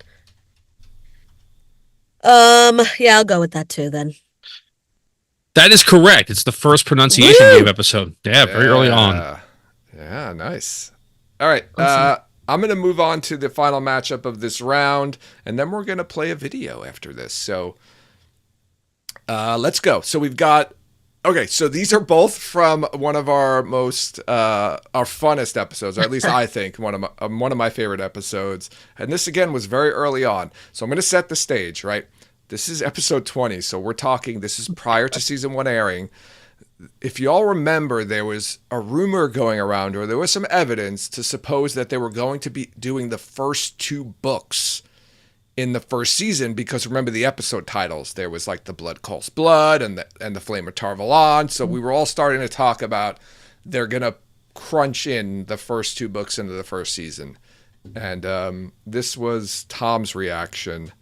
Yeah, I'll go with that too then. That is correct. It's the first pronunciation game episode. Yeah, very early on. Yeah, nice. All right. Awesome. I'm going to move on to the final matchup of this round, and then we're going to play a video after this. So let's go. So we've got... Okay, so these are both from one of our most, our funnest episodes, or at least I think one of my favorite episodes. And this, again, was very early on. So I'm going to set the stage, right? This is episode 20, so we're talking, this is prior to season 1 airing. If you all remember, there was a rumor going around, or there was some evidence to suppose that they were going to be doing the first 2 books in the first season, because remember the episode titles, there was like The Blood Calls Blood and the Flame of Tarvalon. So we were all starting to talk about they're going to crunch in the first 2 books into the first season. And this was Tom's reaction.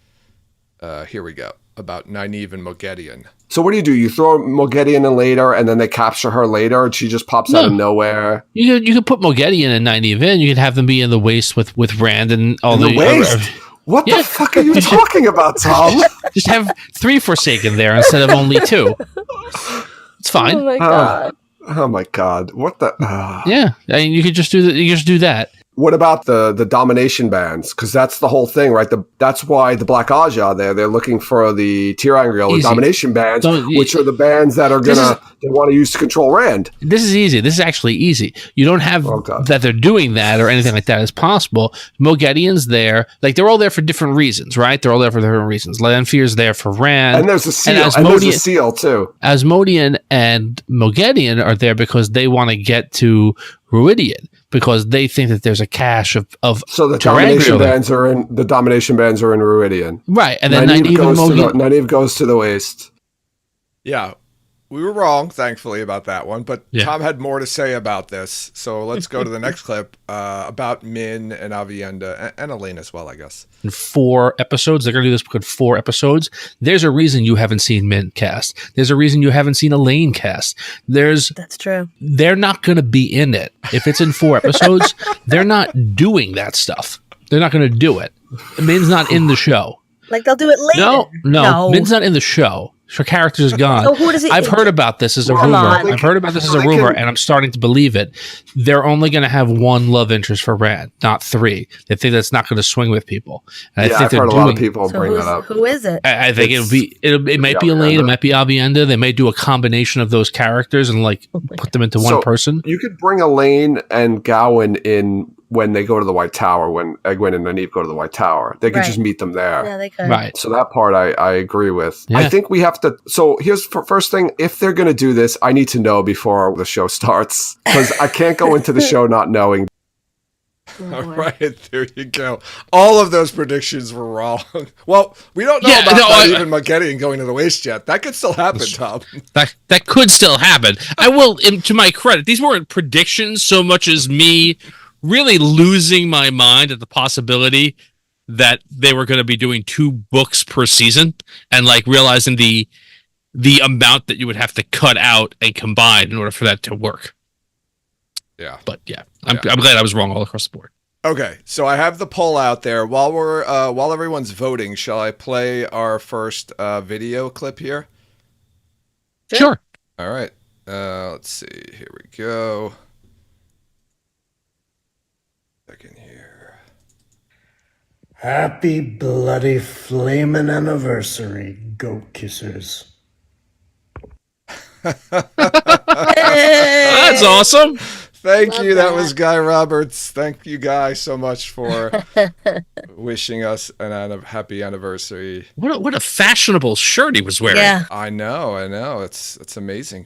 Here we go, about Nynaeve and Moghedien. So what do? You throw Moghedien in later, and then they capture her later, and she just pops out of nowhere? You could put Moghedien and Nynaeve in. You could have them be in the waste with Rand and all the waste. What the fuck are you talking about, Tom? Just have 3 Forsaken there instead of only 2. It's fine. Oh my god. Oh my god. What the? Yeah, I mean, you could just do that. You just do that. What about the domination bands? Because that's the whole thing, right? That's why the Black Aja they're looking for the Tirangriel, the domination bands, which are the bands that are they want to use to control Rand. This is easy. This is actually easy. You don't have that they're doing that or anything like that as possible. Moghedien's there. Like, they're all there for different reasons, right? They're all there for different reasons. Lanfear's there for Rand. And there's a seal. And there's a seal, too. Asmodean and Moghedien are there because they want to get to Ruidian, because they think that there's a cache of so the domination bands are in Ruidian, right? And then Nynaeve goes to the waste. Yeah, we were wrong, thankfully, about that one. But Tom had more to say about this, so let's go to the next clip about Min and Avienda and Elaine as well, I guess. In 4 episodes, they're going to do this in 4 episodes. There's a reason you haven't seen Min cast. There's a reason you haven't seen Elaine cast. That's true. They're not going to be in it. If it's in 4 episodes, they're not doing that stuff. They're not going to do it. Min's not in the show. Like, they'll do it later. No. Min's not in the show. Her character is gone. So who does it? I've heard about this as a Come rumor. on. I've heard about this as a rumor, and I'm starting to believe it. They're only going to have one love interest for Rand, not three. They think that's not going to swing with people. And Yeah, I think I've heard a lot of people bring that up. Who is it? I think it might be Elaine, it might be Avienda. They may do a combination of those characters and like put them into one person. You could bring Elaine and Gawain in when they go to the White Tower, when Egwene and Nynaeve go to the White Tower. They could just meet them there. Yeah, they could. Right. So that part I agree with. Yeah. I think we have to. So here's first thing. If they're going to do this, I need to know before the show starts, because I can't go into the show not knowing. All right, there you go. All of those predictions were wrong. Well, we don't know about even Maggedian going to the waste yet. That could still happen, Tom. That could still happen. I will, to my credit, these weren't predictions so much as me really losing my mind at the possibility that they were going to be doing 2 books per season, and like realizing the amount that you would have to cut out and combine in order for that to work. Yeah. But yeah, I'm glad I was wrong all across the board. Okay, so I have the poll out there. While everyone's voting, shall I play our first video clip here? Sure. All right. Let's see. Here we go. Second here. Happy bloody flamin' anniversary, goat kissers. That's awesome. Thank you. That was Guy Roberts. Thank you, Guy, so much for wishing us a happy anniversary. What a fashionable shirt he was wearing. Yeah. I know. It's amazing.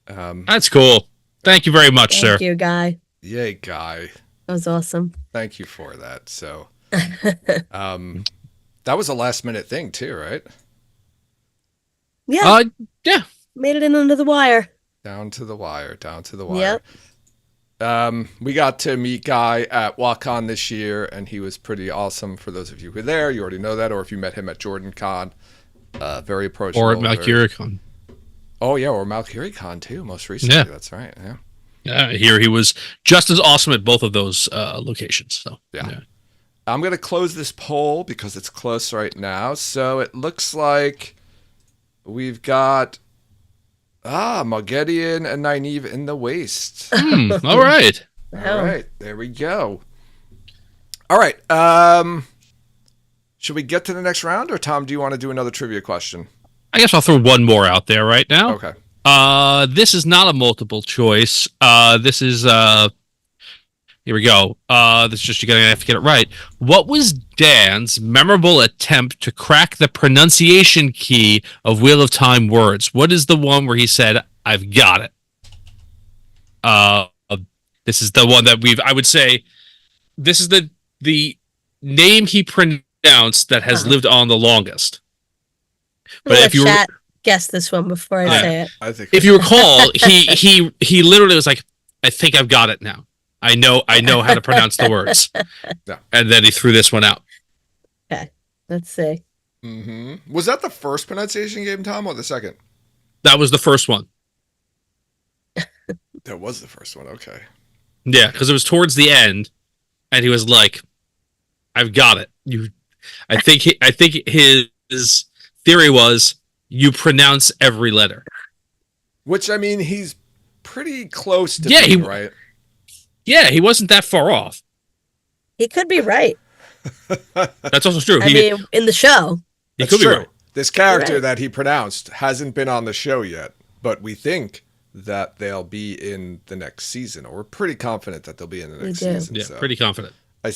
That's cool. Thank you very much, sir. Thank you, Guy. Yay, Guy. That was awesome. Thank you for that. So, that was a last minute thing too, right? Yeah. Yeah. Made it in under the wire. Down to the wire. Yep. We got to meet Guy at WatCon this year, and he was pretty awesome. For those of you who were there, you already know that, or if you met him at JordanCon, very approachable. Or at MalkyriaCon. Oh yeah, or MalkyriaCon too, most recently. Yeah. That's right. Yeah. Here he was just as awesome at both of those locations. So yeah. I'm gonna close this poll because it's close right now. So it looks like we've got Maggedian and Nynaeve in the waste. All right. All right. There we go. All right. Should we get to the next round, or Tom, do you want to do another trivia question? I guess I'll throw one more out there right now. Okay. This is not a multiple choice. This is here we go. This is just, you're gonna have to get it right. What was Dan's memorable attempt to crack the pronunciation key of Wheel of Time words? What is the one where he said, "I've got it"? This is the one that I would say, this is the name he pronounced that has lived on the longest. But if you guess this one before I say it. If you recall, he literally was like, "I think I've got it now. I know how to pronounce the words." Yeah. And then he threw this one out. Okay, let's see. Mm-hmm. Was that the first pronunciation game, Tom, or the second? That was the first one. That was the first one. Okay. Yeah, because it was towards the end, and he was like, "I've got it." I think his theory was you pronounce every letter. Which, I mean, he's pretty close to being right. Yeah, he wasn't that far off. He could be right. That's also true. I mean, in the show. He could be right. This character that he pronounced hasn't been on the show yet, but we think that they'll be in the next season, or we're pretty confident that they'll be in the next season. Yeah, so. pretty confident. I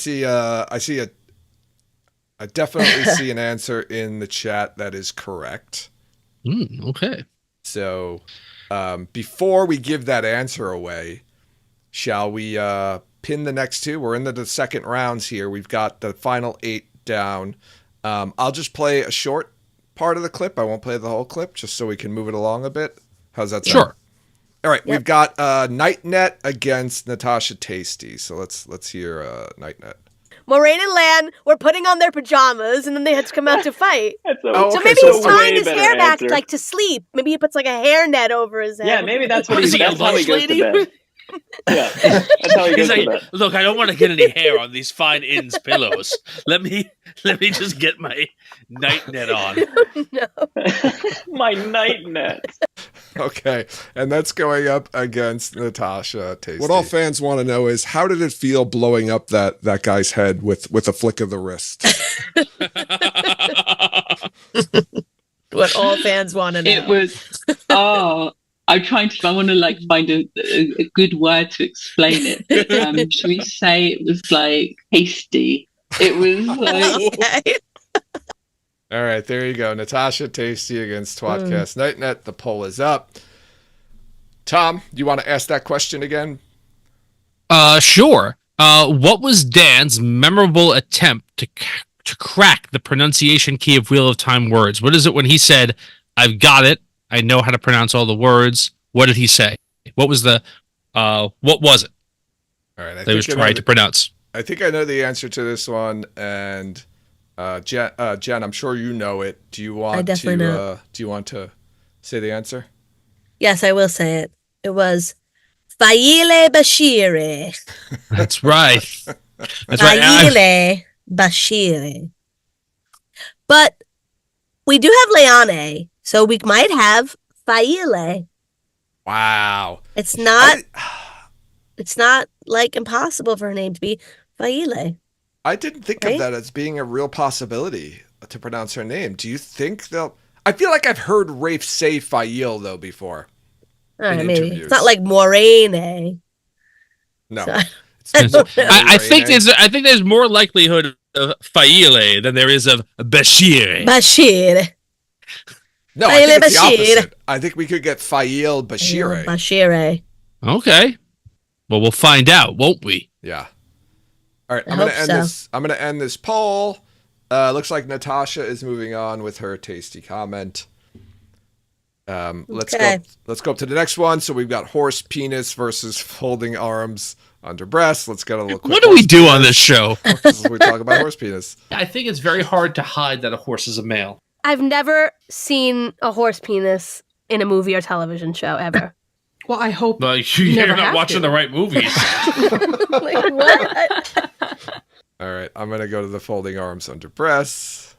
definitely see an answer in the chat that is correct. Okay. So, before we give that answer away, shall we pin the next two? We're into the second rounds here. We've got the final 8 down. I'll just play a short part of the clip. I won't play the whole clip, just so we can move it along a bit. How's that sound? Sure. All right, we've got Nightnet against Natasha Tasty. So let's hear Nightnet. Moraine and Lan were putting on their pajamas, and then they had to come out to fight. So maybe he's tying his hair back like to sleep. Maybe he puts like a hairnet over his head. Yeah, maybe that's what that's how he goes to bed. Yeah, that's how he He's goes like, with that. look, I don't want to get any hair on these fine Inns pillows. Let me just get my night net on. My night net. Okay, and that's going up against Natasha Tasty. What all fans want to know is how did it feel blowing up that guy's head with a flick of the wrist? What all fans want to know. It was, I want to like find a good word to explain it. Should we say it was like hasty? It was like. Okay. All right, there you go. Natasha Tasty against Twatcast Nightnet. The poll is up. Tom, do you want to ask that question again? Sure. What was Dan's memorable attempt to crack the pronunciation key of Wheel of Time words? What is it when he said, "I've got it. I know how to pronounce all the words"? What did he say? What was the? What was it? All right, he was trying to pronounce. I think I know the answer to this one, and Jen, I'm sure you know it. Do you want to? Do you want to say the answer? Yes, I will say it. It was Faile Bashiri. That's right. That's right. Faile Bashiri. But we do have Leane, so we might have Faile. Wow. It's not like impossible for her name to be Faile. I didn't think of that as being a real possibility to pronounce her name. Do you think they'll? I feel like I've heard Rafe say Faile though before. Maybe it's not like Moraine. No, so, I think there's more likelihood of Faile than there is of Bashir. Bashir. No, I think it's the opposite. I think we could get Faile Bashir. Bashir. Okay. Well, we'll find out, won't we? Yeah. All right, I'm going to end this poll. Looks like Natasha is moving on with her tasty comment. Let's go up to the next one. So we've got horse penis versus folding arms under breast. Let's get a little quick. What do we do on this show? We talk about horse penis. I think it's very hard to hide that a horse is a male. I've never seen a horse penis in a movie or television show ever. Well, I hope you're not watching the right movies. Like, what? All right, I'm going to go to the folding arms under breasts.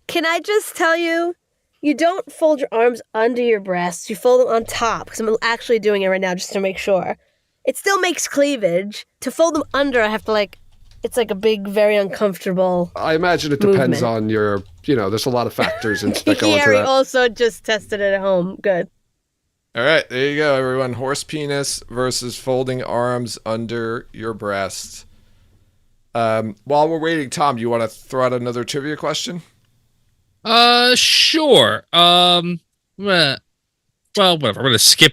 Can I just tell you, you don't fold your arms under your breasts. You fold them on top, because I'm actually doing it right now just to make sure. It still makes cleavage. To fold them under, I have to it's like a big, very uncomfortable I imagine it depends on your, there's a lot of factors that go into Gary that. also just tested it at home. Good. All right, there you go, everyone. Horse penis versus folding arms under your breast. While we're waiting, Tom, do you want to throw out another trivia question? Sure. Well, whatever. I'm going to skip.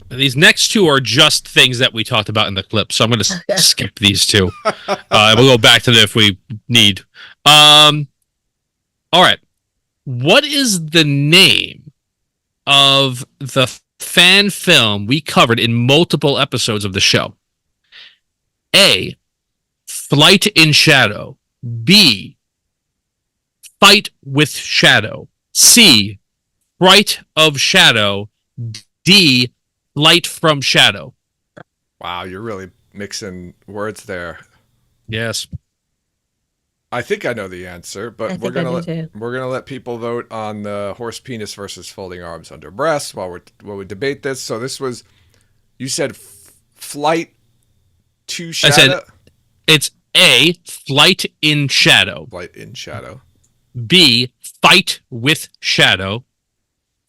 These next two are just things that we talked about in the clip, so I'm going to skip these two. We'll go back to them if we need. All right. What is the name of the fan film we covered in multiple episodes of the show? A, Flight in Shadow. B, Fight with Shadow. C, Fright of Shadow. D, Light from Shadow. Wow, you're really mixing words there. Yes. I think I know the answer, but we're gonna let people vote on the horse penis versus folding arms under breast while we debate this. So this was, you said Flight to Shadow. I said it's A, Flight in Shadow. Flight in Shadow. B, Fight with Shadow.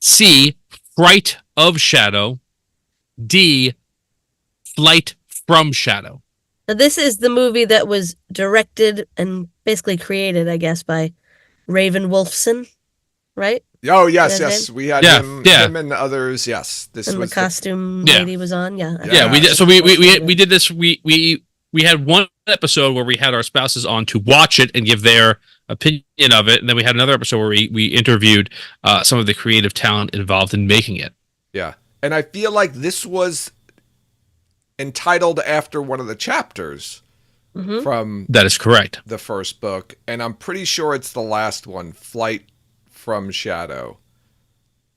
C, Fright of Shadow. D, Flight from Shadow. Now, this is the movie that was directed and basically created, I guess, by Raven Wolfson, right? Oh, yes. We had him and others. Yes, this and was the costume lady was on. Yeah. We did. So we did this. We had one episode where we had our spouses on to watch it and give their opinion of it, and then we had another episode where we interviewed some of the creative talent involved in making it. Yeah, and I feel like this was entitled after one of the chapters from that is correct, the first book, and I'm pretty sure it's the last one, Flight from Shadow.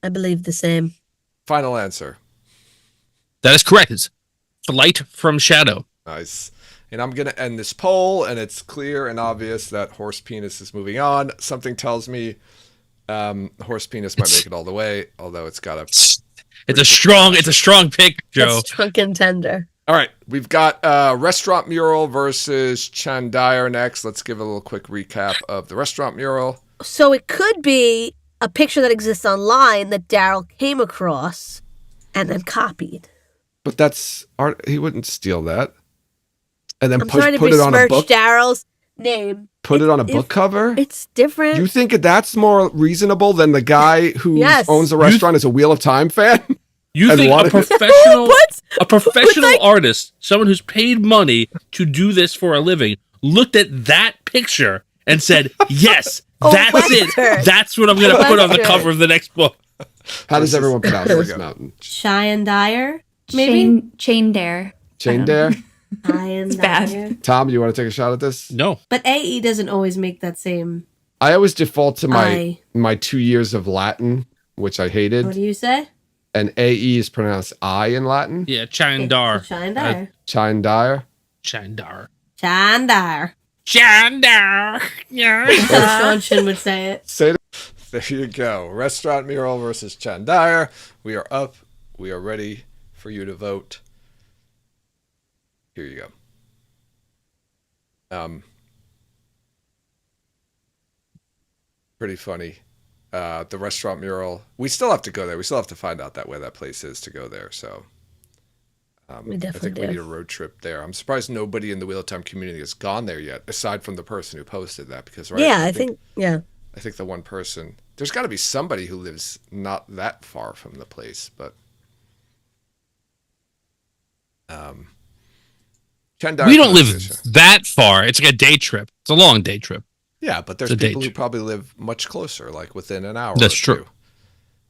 I believe the same. Final answer. That is correct. It's Flight from Shadow. Nice. And I'm going to end this poll, and it's clear and obvious that Horse Penis is moving on. Something tells me Horse Penis might make it all the way, although it's got a... It's a strong pick, Joe. It's strong contender. All right, we've got Restaurant Mural versus Chandire next. Let's give a little quick recap of the Restaurant Mural. So it could be a picture that exists online that Daryl came across and then copied. But that's art. He wouldn't steal that. And then I'm trying to put it on a book. Daryl's name. Put it on a book cover. It's different. You think that's more reasonable than the guy who owns the restaurant is a Wheel of Time fan? You think a professional artist, someone who's paid money to do this for a living, looked at that picture and said, "Yes, that's it. That's what I'm going to put on the cover of the next book." How does everyone pronounce this mountain? Cheyenne Dyer, maybe? Chain Dare. Chain Dare? It's bad. Tom, you want to take a shot at this? No. But AE doesn't always make that same... I always default to my 2 years of Latin, which I hated. What do you say? And AE is pronounced I in Latin. Yeah, Chandar. Chandar. Chandar. Chandar. Chandar. Chandar. That's how Sean Shin would say it. Say it. There you go. Restaurant Mural versus Chandire. We are up. We are ready for you to vote. Here you go. Pretty funny. The Restaurant Mural. We still have to go there. We still have to find out where that place is to go there. So we definitely we need a road trip there. I'm surprised nobody in the Wheel of Time community has gone there yet, aside from the person who posted that. Because I think the one person. There's got to be somebody who lives not that far from the place, but. We don't live that far. It's like a day trip. It's a long day trip. Yeah, but there's people who probably live much closer, like within an hour. That's true.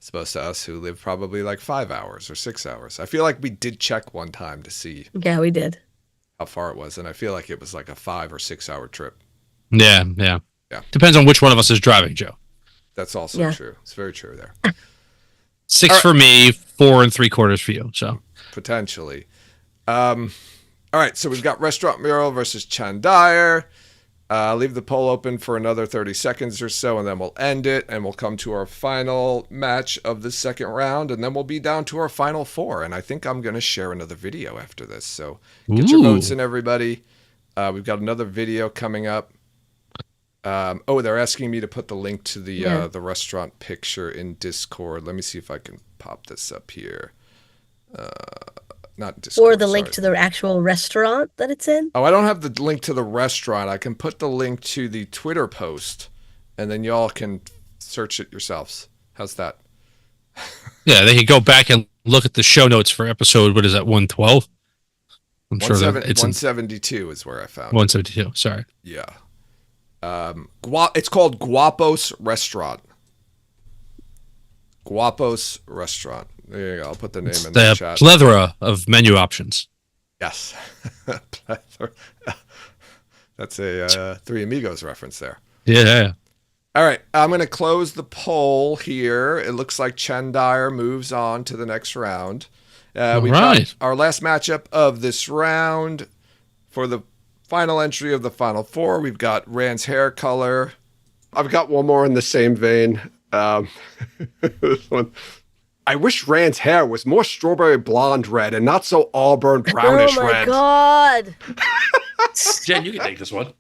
As opposed to us who live probably like 5 hours or 6 hours. I feel like we did check one time to see. Yeah, we did. How far it was, and I feel like it was like a 5 or 6 hour trip. Yeah. Depends on which one of us is driving, Joe. That's also true. It's very true there. 6 for me, 4 3/4 for you. So potentially. All right, so we've got Restaurant Mural versus Chandire. Leave the poll open for another 30 seconds or so, and then we'll end it, and we'll come to our final match of the second round, and then we'll be down to our final 4. And I think I'm going to share another video after this. So get your votes in, everybody. We've got another video coming up. They're asking me to put the link to the restaurant picture in Discord. Let me see if I can pop this up here. Not Discord, or the link to the actual restaurant that it's in? Oh, I don't have the link to the restaurant. I can put the link to the Twitter post, and then y'all can search it yourselves. How's that? Yeah, they can go back and look at the show notes for episode, 112? I'm sure that it's 172 is where I found 172, sorry. Yeah. It's called Guapos Restaurant. Guapos Restaurant. There you go. I'll put the name in the chat. Plethora of menu options. Yes. That's a Three Amigos reference there. Yeah. All right. I'm going to close the poll here. It looks like Chandire moves on to the next round. We've got our last matchup of this round. For the final entry of the final 4, we've got Rand's hair color. I've got one more in the same vein. This one. I wish Rand's hair was more strawberry blonde red and not so auburn brownish red. Oh my god. Jen, you can take this one.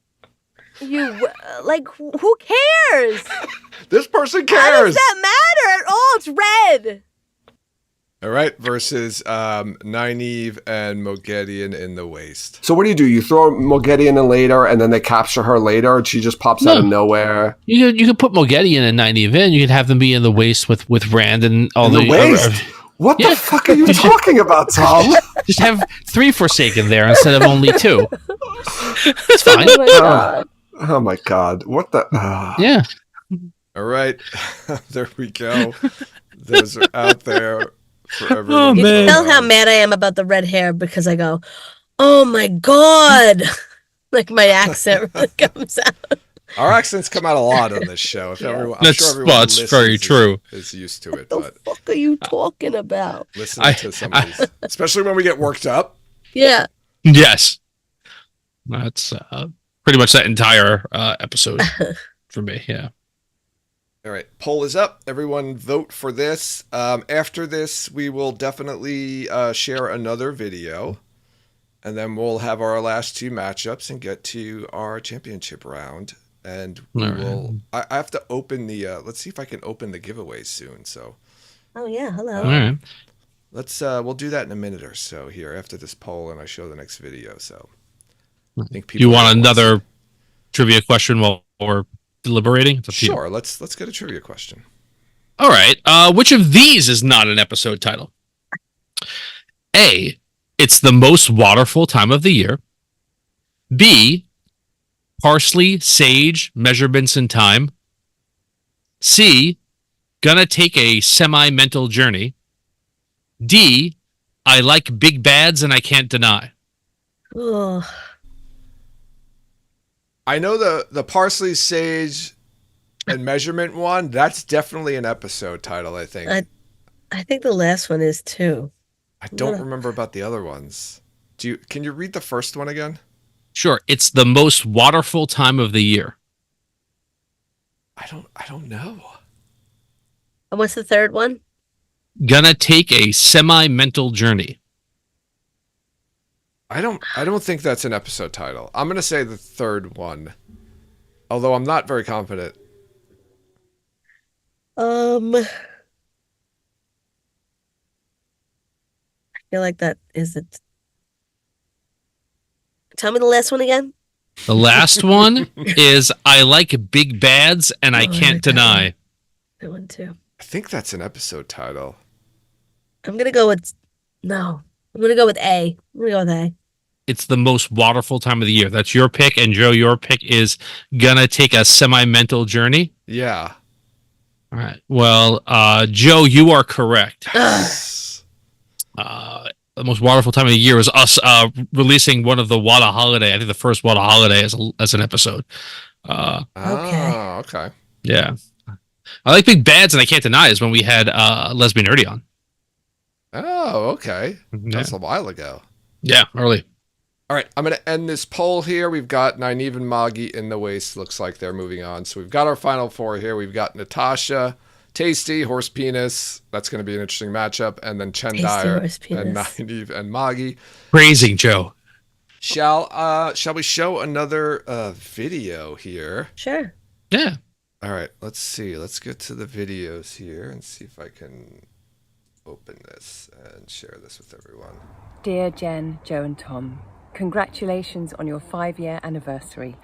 Who cares? This person cares. How does that matter at all? It's red. All right, versus Nynaeve and Mogedion in the waist. So what do? You throw Mogedion in later, and then they capture her later, and she just pops out of nowhere? You could put Mogedion and Nynaeve in. You could have them be in the waist with Rand and all the waist. What the fuck are you talking about, Tom? Just have 3 Forsaken there instead of only 2. It's fine. Oh my god! What the? Yeah. All right, there we go. Those are out there. For everyone. You can tell how mad I am about the red hair because I go, oh my god, like my accent really comes out. Our accents come out a lot on this show. If everyone, I'm sure everyone that's very true. Is used to it. What the fuck are you talking about? Listening to some of these, especially when we get worked up. Yeah. Yes. That's pretty much that entire episode for me. Yeah. All right. Poll is up. Everyone vote for this. After this, we will definitely share another video. And then we'll have our last two matchups and get to our championship round. And we will. I have to open the. Let's see if I can open the giveaway soon. So. Oh yeah. Hello. All right. Let's. We'll do that in a minute or so here after this poll, and I show the next video. So. I think people. You want another trivia question while we're deliberating? Sure. Let's get a trivia question. All right. Which of these is not an episode title? A. It's the most waterful time of the year. B. Parsley, sage, measurements and time. C. Gonna take a semi-mental journey. D. I like big bads and I can't deny. Oh. I know the parsley, sage, and measurement one. That's definitely an episode title, I think. I think the last one is too. I don't remember about the other ones. Can you read the first one again? Sure. It's the most waterful time of the year. I don't know. And what's the third one? Gonna take a semi-mental journey. I don't think that's an episode title. I'm gonna say the third one. Although I'm not very confident. I feel like that is it. Tell me the last one again. The last one is I like big bads and I can't deny. That one too. I think that's an episode title. I'm gonna go with no. I'm gonna go with A. I'm gonna go with A. It's the most waterful time of the year. That's your pick, and Joe, your pick is gonna take a semi-mental journey. Yeah. All right. Well, Joe, you are correct. The most waterful time of the year was us releasing one of the Wada Holiday. I think the first Wada Holiday as an episode. Okay. Yeah. I like big bads, and I can't deny is when we had Lesbian Nerdy on. Oh, okay. That's a while ago. Yeah, early. All right, I'm going to end this poll here. We've got Nynaeve and Moggy in the waist. Looks like they're moving on. So we've got our final four here. We've got Natasha, Tasty, Horse Penis. That's going to be an interesting matchup. And then Chen Dyer and Nynaeve and Moggy. Praising Joe. Shall we show another video here? Sure. Yeah. All right, let's see. Let's get to the videos here and see if I can open this and share this with everyone. Dear Jen, Joe and Tom, congratulations on your 5-year anniversary.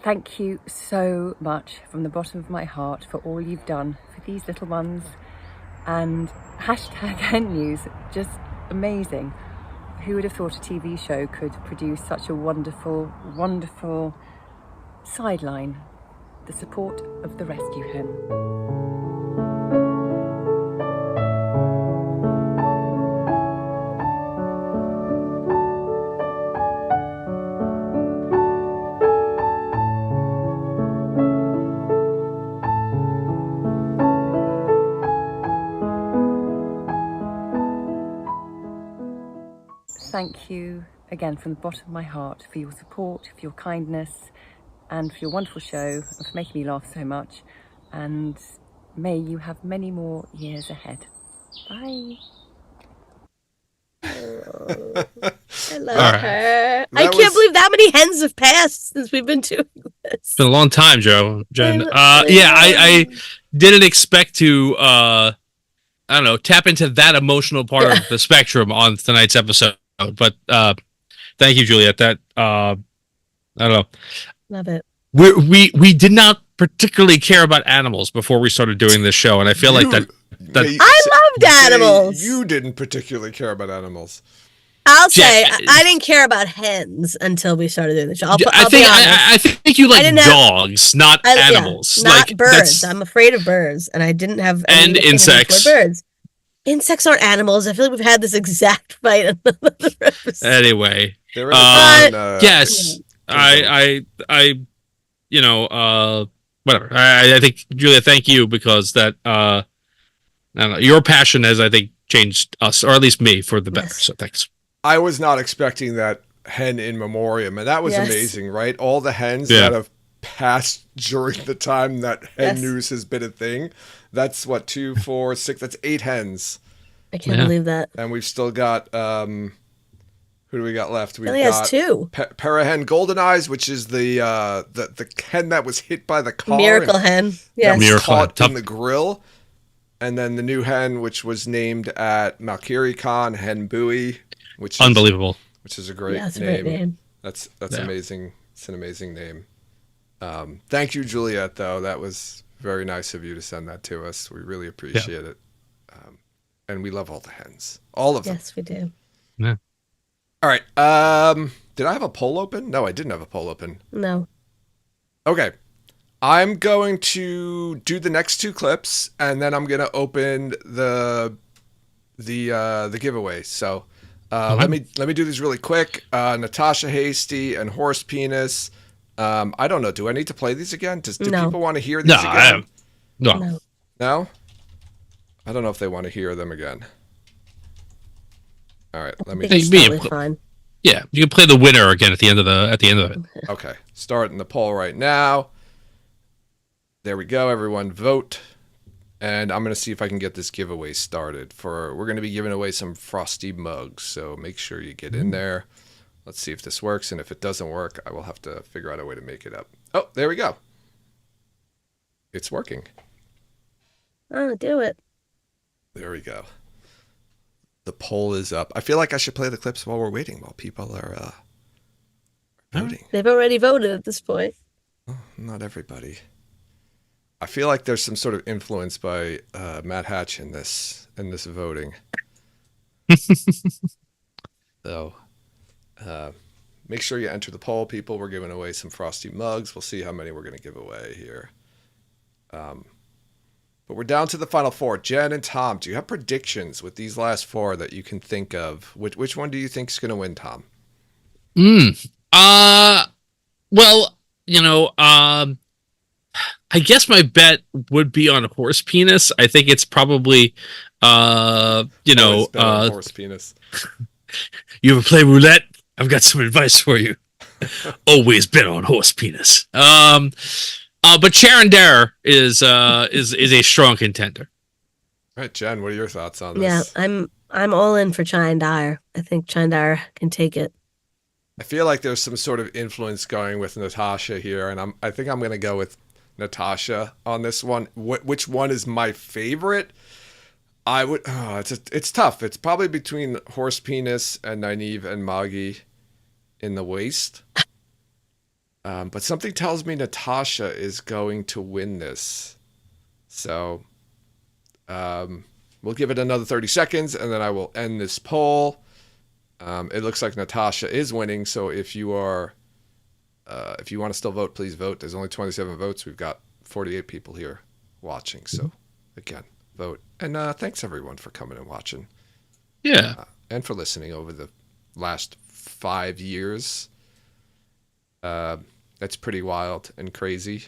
Thank you so much from the bottom of my heart for all you've done for these little ones. And #NNews, just amazing. Who would have thought a TV show could produce such a wonderful, wonderful sideline? The support of the rescue hen. Thank you again from the bottom of my heart for your support, for your kindness, and for your wonderful show, and for making me laugh so much. And may you have many more years ahead. Bye. I love her. I can't believe that many hens have passed since we've been doing this. It's been a long time, Joe. Jen. I didn't expect to tap into that emotional part of the spectrum on tonight's episode. But thank you, Juliet. That I don't know. Love it. We did not particularly care about animals before we started doing this show, and I feel like that I loved animals. You didn't particularly care about animals. I'll say I didn't care about hens until we started doing the show. I think you like dogs, not animals. Not like, birds. I'm afraid of birds, and I didn't have and insects. Birds. Insects aren't animals. I feel like we've had this exact fight on another episode. Anyway, yes, whatever. I think, Julia, thank you, because that I don't know, your passion has, I think, changed us, or at least me, for the better. So thanks. I was not expecting that hen in memoriam, and that was amazing, right? All the hens that have passed during the time that hen news has been a thing. That's what, 2, 4, 6, that's 8 hens. I can't believe that. And we've still got, who do we got left? We've got has 2. Parahen Golden Eyes, which is the hen that was hit by the car. Miracle hen. Yes. Miracle Caught in the grill. And then the new hen, which was named at Malkiri Khan, Hen Bui, which is unbelievable. Which is a great name. A great name. That's amazing. It's an amazing name. Thank you, Juliet, though. That was very nice of you to send that to us. We really appreciate it. And we love all the hens. All of them. Yes, we do. Yeah. All right. Did I have a poll open? No, I didn't have a poll open. No. Okay. I'm going to do the next 2 clips, and then I'm going to open the giveaway. So let me do these really quick. Natasha Hasty and Horse Penis. I don't know. Do I need to play these again? Do people want to hear these again? No. No? I don't know if they want to hear them again. All right, let me. Fine. Yeah, you can play the winner again at the end of it. Okay, starting the poll right now. There we go. Everyone vote, and I'm gonna see if I can get this giveaway started. We're gonna be giving away some frosty mugs, so make sure you get in there. Let's see if this works, and if it doesn't work, I will have to figure out a way to make it up. Oh, there we go. It's working. Oh, do it. There we go. The poll is up. I feel like I should play the clips while we're waiting, while people are voting. They've already voted at this point. Oh, not everybody. I feel like there's some sort of influence by Matt Hatch in this voting. So, make sure you enter the poll, people. We're giving away some frosty mugs. We'll see how many we're going to give away here. But we're down to the final 4. Jen and Tom, do you have predictions with these last 4 that you can think of? Which one do you think is going to win, Tom? Well, I guess my bet would be on Horse Penis. I think it's probably, Horse Penis. You ever play roulette? I've got some advice for you. Always bet on Horse Penis. But Sharon Dare is a strong contender. All right, Jen, what are your thoughts on this? Yeah, I'm all in for Chine Dyer. I think Chine Dyer can take it. I feel like there's some sort of influence going with Natasha here, and I think I'm going to go with Natasha on this one. Which one is my favorite? It's tough. It's probably between Horse Penis and Nynaeve and Moggy in the waist. But something tells me Natasha is going to win this. So we'll give it another 30 seconds, and then I will end this poll. It looks like Natasha is winning, so if you want to still vote, please vote. There's only 27 votes. We've got 48 people here watching. So, again, vote. And thanks, everyone, for coming and watching. Yeah. And for listening over the last 5 years. That's pretty wild and crazy.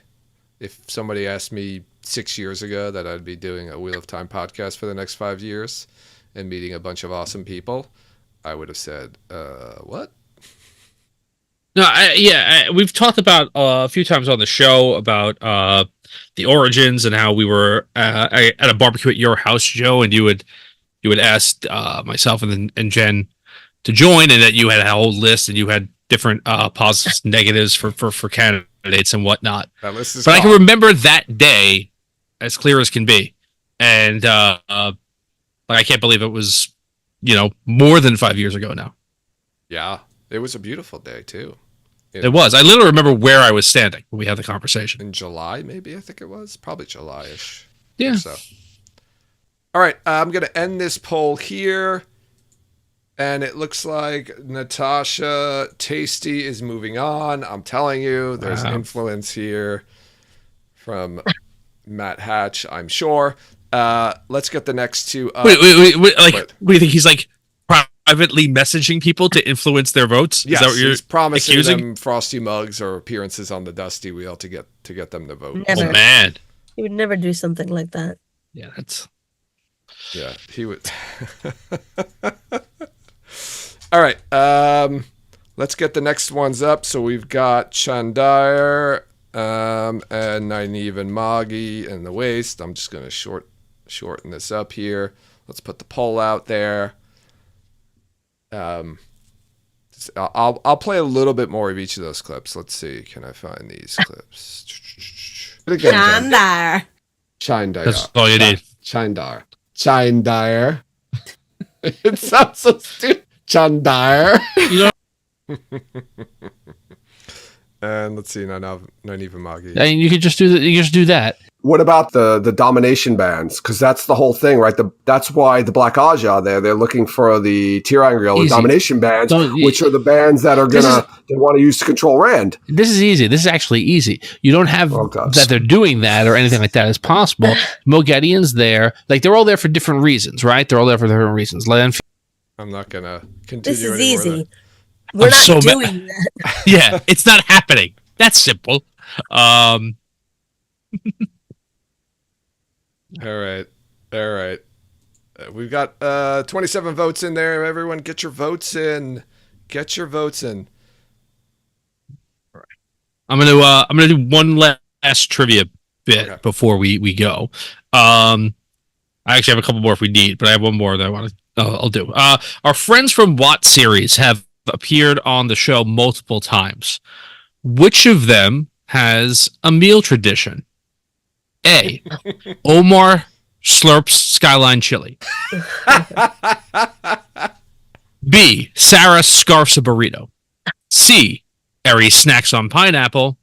If somebody asked me 6 years ago that I'd be doing a Wheel of Time podcast for the next 5 years and meeting a bunch of awesome people, I would have said, what? No, we've talked about a few times on the show about the origins and how we were at a barbecue at your house, Joe, and you had asked myself and Jen to join, and that you had a whole list and you had different positives and negatives for candidates and whatnot. That list is but gone. I can remember that day as clear as can be, and I can't believe it was more than 5 years ago now. Yeah, it was a beautiful day too. It was. I literally remember where I was standing when we had the conversation. In July, maybe, I think it was. Probably July-ish. Yeah. So. All right, I'm going to end this poll here. And it looks like Natasha Tasty is moving on. I'm telling you, there's influence here from Matt Hatch, I'm sure. Let's get the next 2 up. Wait. What do you think? He's privately messaging people to influence their votes? Yes, is that what you're he's promising accusing? them frosty mugs or appearances on the Dusty Wheel to get them to vote. Never. Oh man, He would never do something like that. Yeah, he would. All right. Let's get the next ones up. So we've got Chandar and Nynaeve and Moggy in the waist. I'm just going to shorten this up here. Let's put the poll out there. I'll play a little bit more of each of those clips. Let's see. Can I find these clips? Chandar. Chandar. That's all you need. Chandar. Chandar. It sounds so stupid. Chandar. You know. And let's see. Not even Moggy. I mean, you could just do that. You just do that. What about the domination bands? Because that's the whole thing, right? That's why the Black Aja they're looking for the Tirangriel domination bands, which are the bands that are they want to use to control Rand. This is easy. This is actually easy. You don't have that they're doing that or anything like that as possible. Mogedian's there. Like, they're all there for different reasons, right? They're all there for different reasons. I'm not going to continue. This is easy. We're not doing that. Yeah, it's not happening. That's simple. All right. We've got 27 votes in there. Everyone, get your votes in. Get your votes in. All right. I'm gonna do one last trivia bit before we go. I actually have a couple more if we need, but I have one more that I want to. I'll do. Our friends from Watt series have appeared on the show multiple times. Which of them has a meal tradition? A. Omar slurps Skyline chili. B. Sarah scarfs a burrito. C. Eri snacks on pineapple.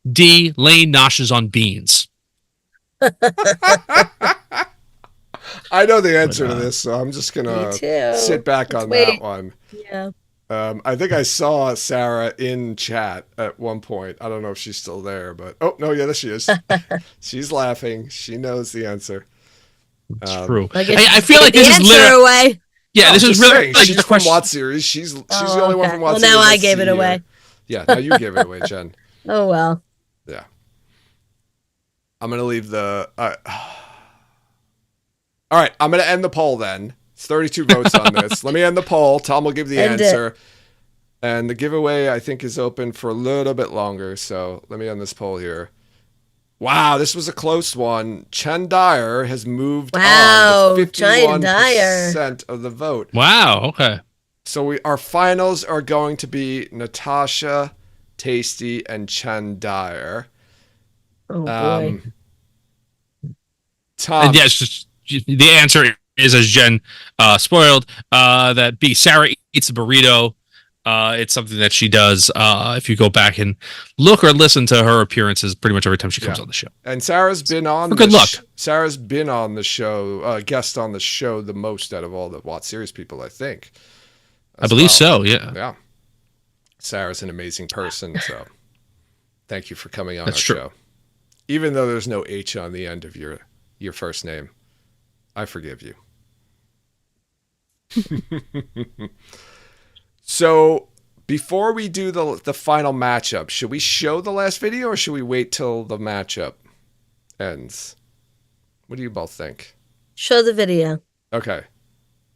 D. Lane noshes on beans. I know the answer to this, so I'm just gonna sit back on that one. Yeah. I think I saw Sarah in chat at one point. I don't know if she's still there, but there she is. She's laughing. She knows the answer. It's true. I feel like this is literally away. Yeah, this is really like she's from Watt series. She's the only one from Watt series. Well, now I gave it away. Yeah, now you gave it away, Jen. Oh well. Yeah. I'm gonna leave the. All right, I'm gonna end the poll then. It's 32 votes on this. Let me end the poll. Tom will give the answer. And the giveaway, I think, is open for a little bit longer. So let me end this poll here. Wow, this was a close one. Chandar has moved on to 51% of the vote. Wow, okay. So our finals are going to be Natasha, Tasty, and Chandar. Oh, boy. Tom. And yes, the answer is, as Jen spoiled, that B. Sarah eats a burrito. It's something that she does. If you go back and look or listen to her appearances, pretty much every time she comes on the show. And Sarah's been on. Good luck. Sarah's been on the show, guest on the show the most out of all the Watt series people, I think. I believe so. Yeah. Yeah. Sarah's an amazing person. So, thank you for coming on our true. show. Even though there's no H on the end of your first name, I forgive you. So before we do the final matchup, should we show the last video or should we wait till the matchup ends? What do you both think? Show the video. Okay.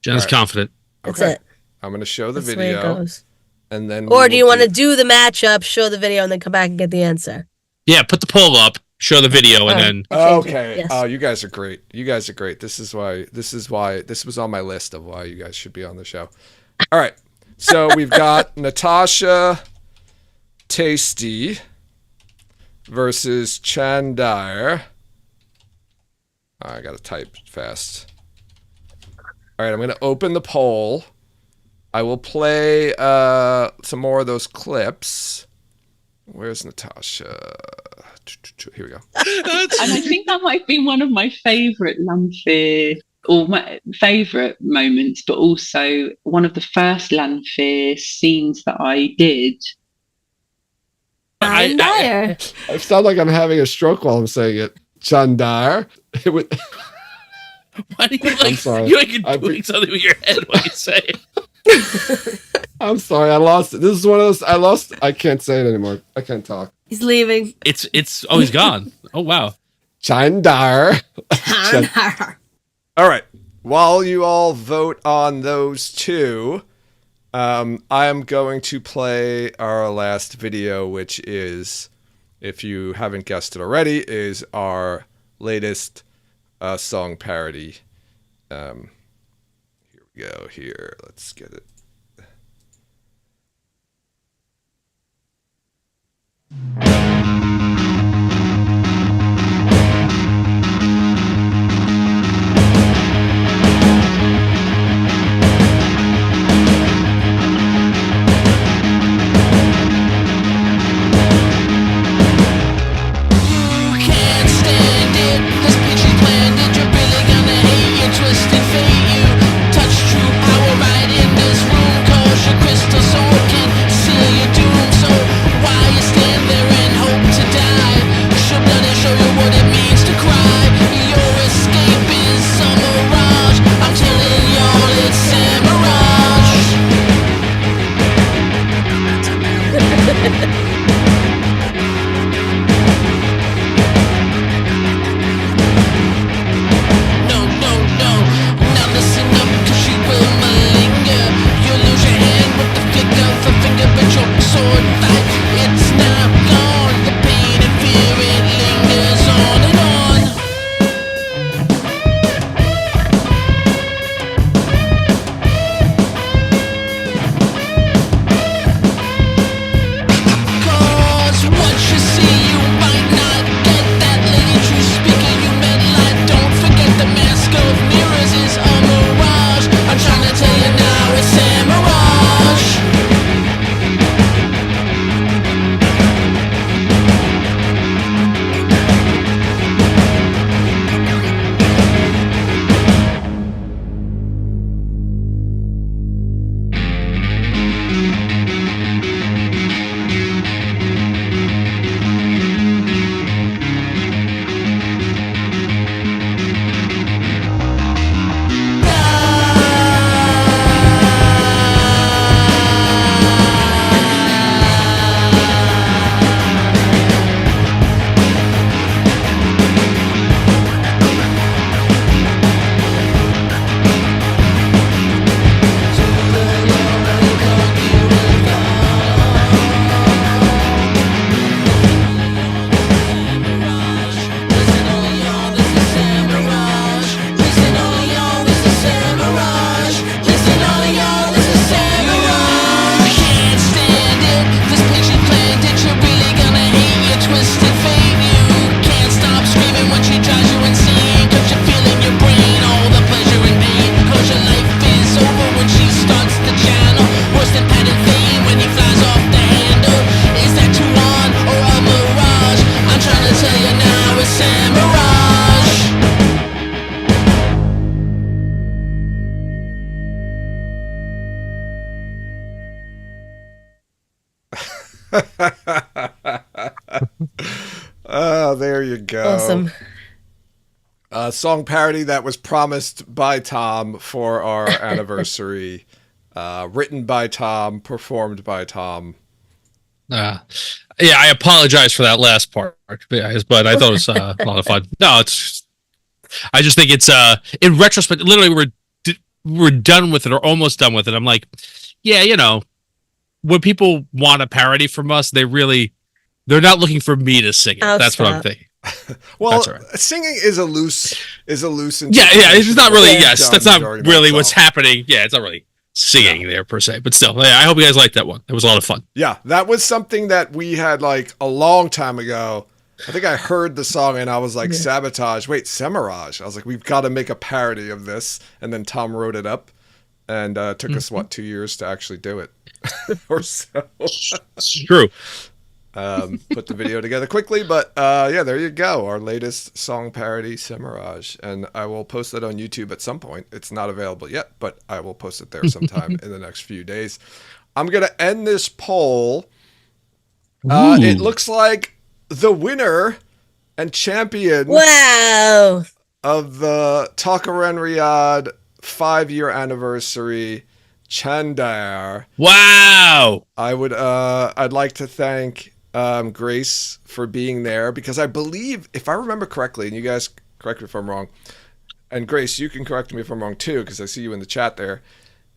Jen's confident. That's it. I'm going to show the That's the way it video. goes. And then or do you want to do the matchup, show the video, and then come back and get the answer? Yeah, put the poll up, show the video, and then. Okay. Yes. Oh, you guys are great. You guys are great. This is why this was on my list of why you guys should be on the show. All right. So we've got Natasha Tasty versus Chandar. I got to type fast. All right, I'm going to open the poll. I will play some more of those clips. Where's Natasha? Here we go. And I think that might be one of my favourite Lanfear, or my favourite moments, but also one of the first Lanfear scenes that I did. I sound like I'm having a stroke while I'm saying it. Chandar. Why do you you're doing something with your head when you say it? I'm sorry, I lost it. This is one of those I can't say it anymore. I can't talk. He's leaving. It's he's gone. Oh wow. Chandar. All right. While you all vote on those two, I am going to play our last video, which is, if you haven't guessed it already, is our latest song parody. Here we go. Here, let's get it. Oh, there you go. Awesome. A song parody that was promised by Tom for our anniversary. Written by Tom, performed by Tom. Yeah, I apologize for that last part, guys, but I thought it was a lot of fun. No, I just think it's in retrospect, literally we're done with it or almost done with it. I'm like, yeah, you know, when people want a parody from us, they're not looking for me to sing it. That's what I'm thinking. Well, singing is a loose. Yeah, it's not really. Yes, that's not really what's happening. Yeah, it's not really singing there per se, but still, I hope you guys liked that one. It was a lot of fun. Yeah, that was something that we had like a long time ago. I think I heard the song and I was like, Sabotage. Wait, Semirage. I was like, we've got to make a parody of this. And then Tom wrote it up, and it took us 2 years to actually do it, or so. It's true. Put the video together quickly, but yeah, there you go. Our latest song parody, Semirage, and I will post that on YouTube at some point. It's not available yet, but I will post it there sometime in the next few days. I'm gonna end this poll. It looks like the winner and champion of the Taqaran Riyadh 5-year anniversary, Chandar. Wow! I'd like to thank Grace for being there, because I believe, if I remember correctly, and you guys correct me if I'm wrong, and Grace, you can correct me if I'm wrong too, because I see you in the chat there,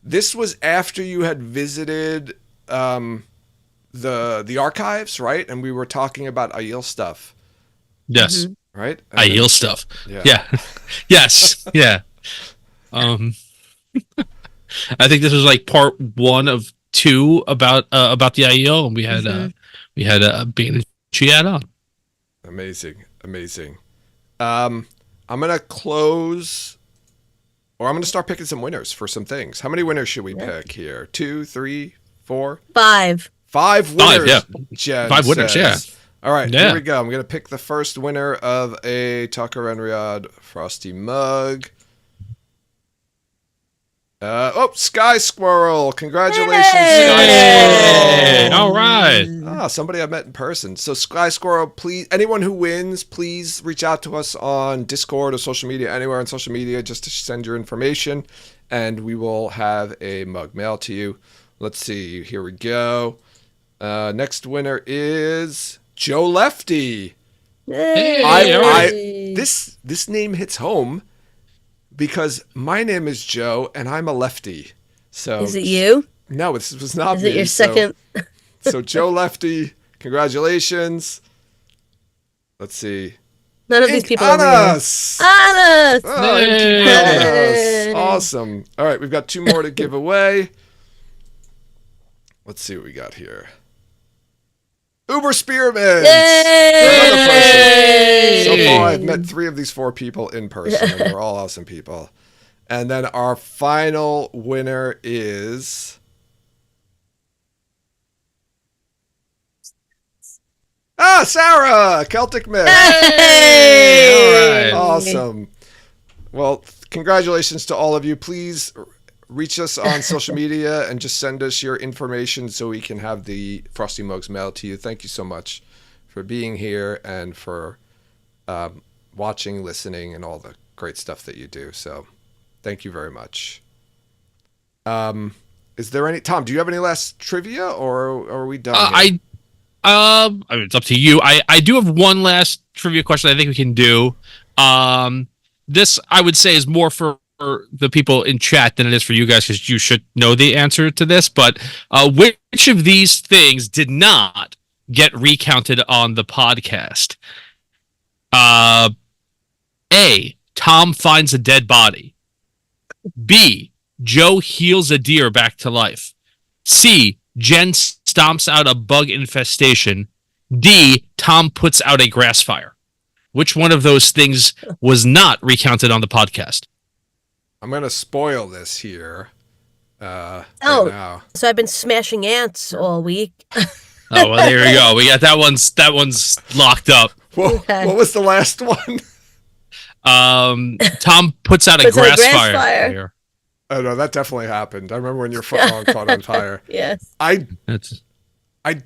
this was after you had visited the archives, right? And we were talking about Aiel stuff. Yes. Right? Aiel stuff. Yeah. Yes. Yeah. I think this was like part 1 of 2 about the Aiel, and we had being she had on. Amazing. I'm gonna close, or I'm gonna start picking some winners for some things. How many winners should we pick here? 2, 3, 4, 5. 5 winners. 5, yeah. Jen 5 winners. says. Yeah. All right, Yeah. here we go. I'm gonna pick the first winner of a Tucker and Riyadh Frosty mug. Sky Squirrel! Congratulations, Sky Squirrel! All right. Somebody I met in person. So Sky Squirrel, please, anyone who wins, please reach out to us on Discord or social media, anywhere on social media, just to send your information, and we will have a mug mailed to you. Let's see. Here we go. Next winner is Joe Lefty. Hey. This name hits home, because my name is Joe and I'm a lefty. So is it you? No, this was not me. Is me. it your second? So Joe Lefty, congratulations. Let's see. None of these people are real. Anas! Anas! Oh, Anas! Awesome. All right, we've got 2 more to give away. Let's see what we got here. Uber Spearmint! Yay! So far, I've met 3 of these 4 people in person, and they're all awesome people. And then our final winner is... Sarah! Celtic Myth! Hey! All right. Awesome. Well, congratulations to all of you. Please reach us on social media and just send us your information so we can have the Frosty Mugs mailed to you. Thank you so much for being here and for watching, listening, and all the great stuff that you do. So thank you very much. Is there any... Tom, do you have any last trivia, or are we done here? I mean, it's up to you. I do have one last trivia question I think we can do. This, I would say, is more for the people in chat than it is for you guys, because you should know the answer to this. But which of these things did not get recounted on the podcast? A, Tom finds a dead body. B, Joe heals a deer back to life. C, Jen stomps out a bug infestation. D, Tom puts out a grass fire. Which one of those things was not recounted on the podcast? I'm going to spoil this here. Right now. So I've been smashing ants all week. Oh, well, there we go. We got that one's locked up. What was the last one? Tom puts out a grass fire. Oh no, that definitely happened. I remember when your front lawn caught on fire. Yes. I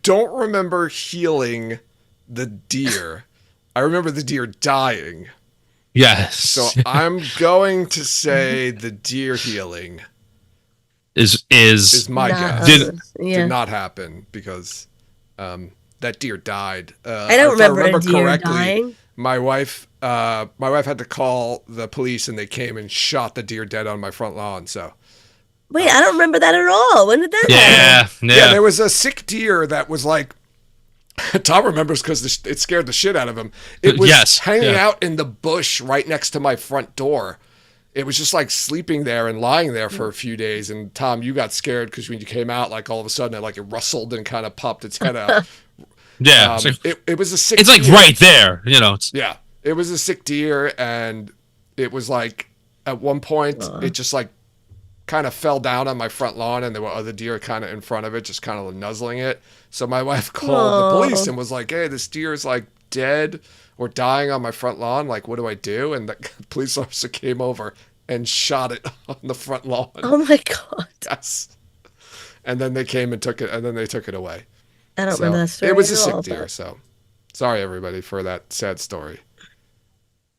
don't remember healing the deer. I remember the deer dying. Yes. So I'm going to say the deer healing is my guess. Did not happen, because that deer died. I don't remember a deer dying. My wife had to call the police, and they came and shot the deer dead on my front lawn. So wait, I don't remember that at all. When did that happen? Yeah, there was a sick deer that was like, Tom remembers because it scared the shit out of him. It was hanging out in the bush right next to my front door. It was just like sleeping there and lying there for a few days. And Tom, you got scared because when you came out, like all of a sudden it rustled and kind of popped its head out. Yeah. It was a sick It's like deer. right there, you know. Yeah. It was a sick deer, and it was like at one point it just like kind of fell down on my front lawn, and there were other deer kind of in front of it, just kind of nuzzling it. So my wife called the police and was like, "Hey, this deer is like dead or dying on my front lawn. Like, what do I do?" And the police officer came over and shot it on the front lawn. Oh my God. Yes. And then they came and took it, and then they took it away. I don't remember that story. It was a sick all, deer, so sorry everybody for that sad story.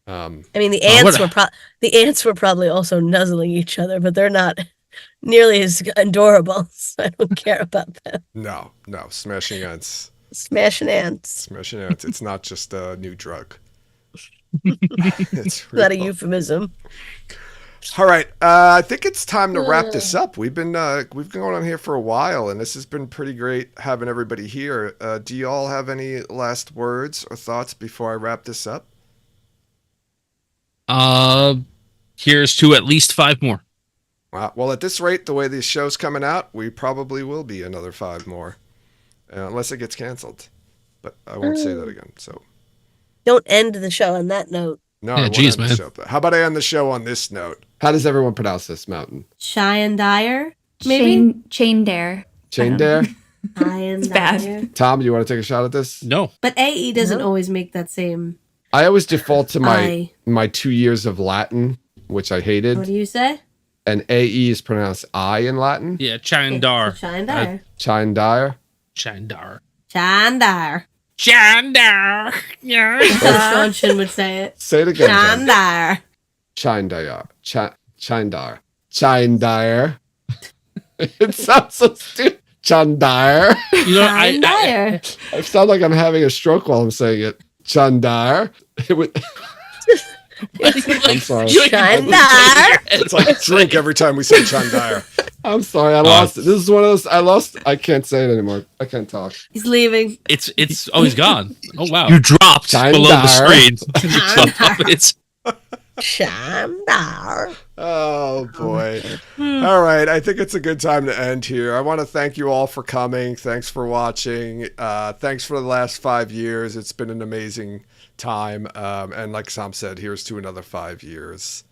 I mean, the ants were probably also nuzzling each other, but they're not nearly as adorable, so I don't care about them. No, smashing ants. Smashing ants. Smashing ants. It's not just a new drug. It's not a euphemism. All right, I think it's time to wrap this up. We've been going on here for a while, and this has been pretty great having everybody here. Do you all have any last words or thoughts before I wrap this up? Here's to at least 5 more. Wow. Well, at this rate, the way these show's coming out, we probably will be another 5 more, unless it gets canceled. But I won't say that again. So don't end the show on that note. No, yeah, geez, man. How about I end the show on this note? How does everyone pronounce this mountain? Cheyenne Dyer, maybe? Chain Dare. Chain Dare? It's bad. Tom, do you want to take a shot at this? No. But AE doesn't always make that same... I always default to my 2 years of Latin, which I hated. What do you say? And AE is pronounced I in Latin. Yeah, Chandar. Chandar. Chandar. Chandar. Chandar. Chandar. Yeah. Sean Shin would say it. Say it again. Chandar. Chandar. Chandar. Chandar. It sounds so stupid. Chandar. You know, I sound like I'm having a stroke while I'm saying it. Chandar. It would. I'm sorry. Chandar. It's like drink every time we say Chandar. I'm sorry, I lost it. This is one of those. I can't say it anymore. I can't talk. He's leaving. It's he's gone. Oh wow. You dropped below the screen. It's Chandar. Oh boy. All right, I think it's a good time to end here. I want to thank you all for coming. Thanks for watching. Thanks for the last 5 years. It's been an amazing time. And like Sam said, here's to another 5 years.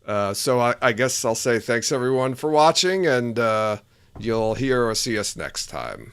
So I guess I'll say thanks everyone for watching, and you'll hear or see us next time.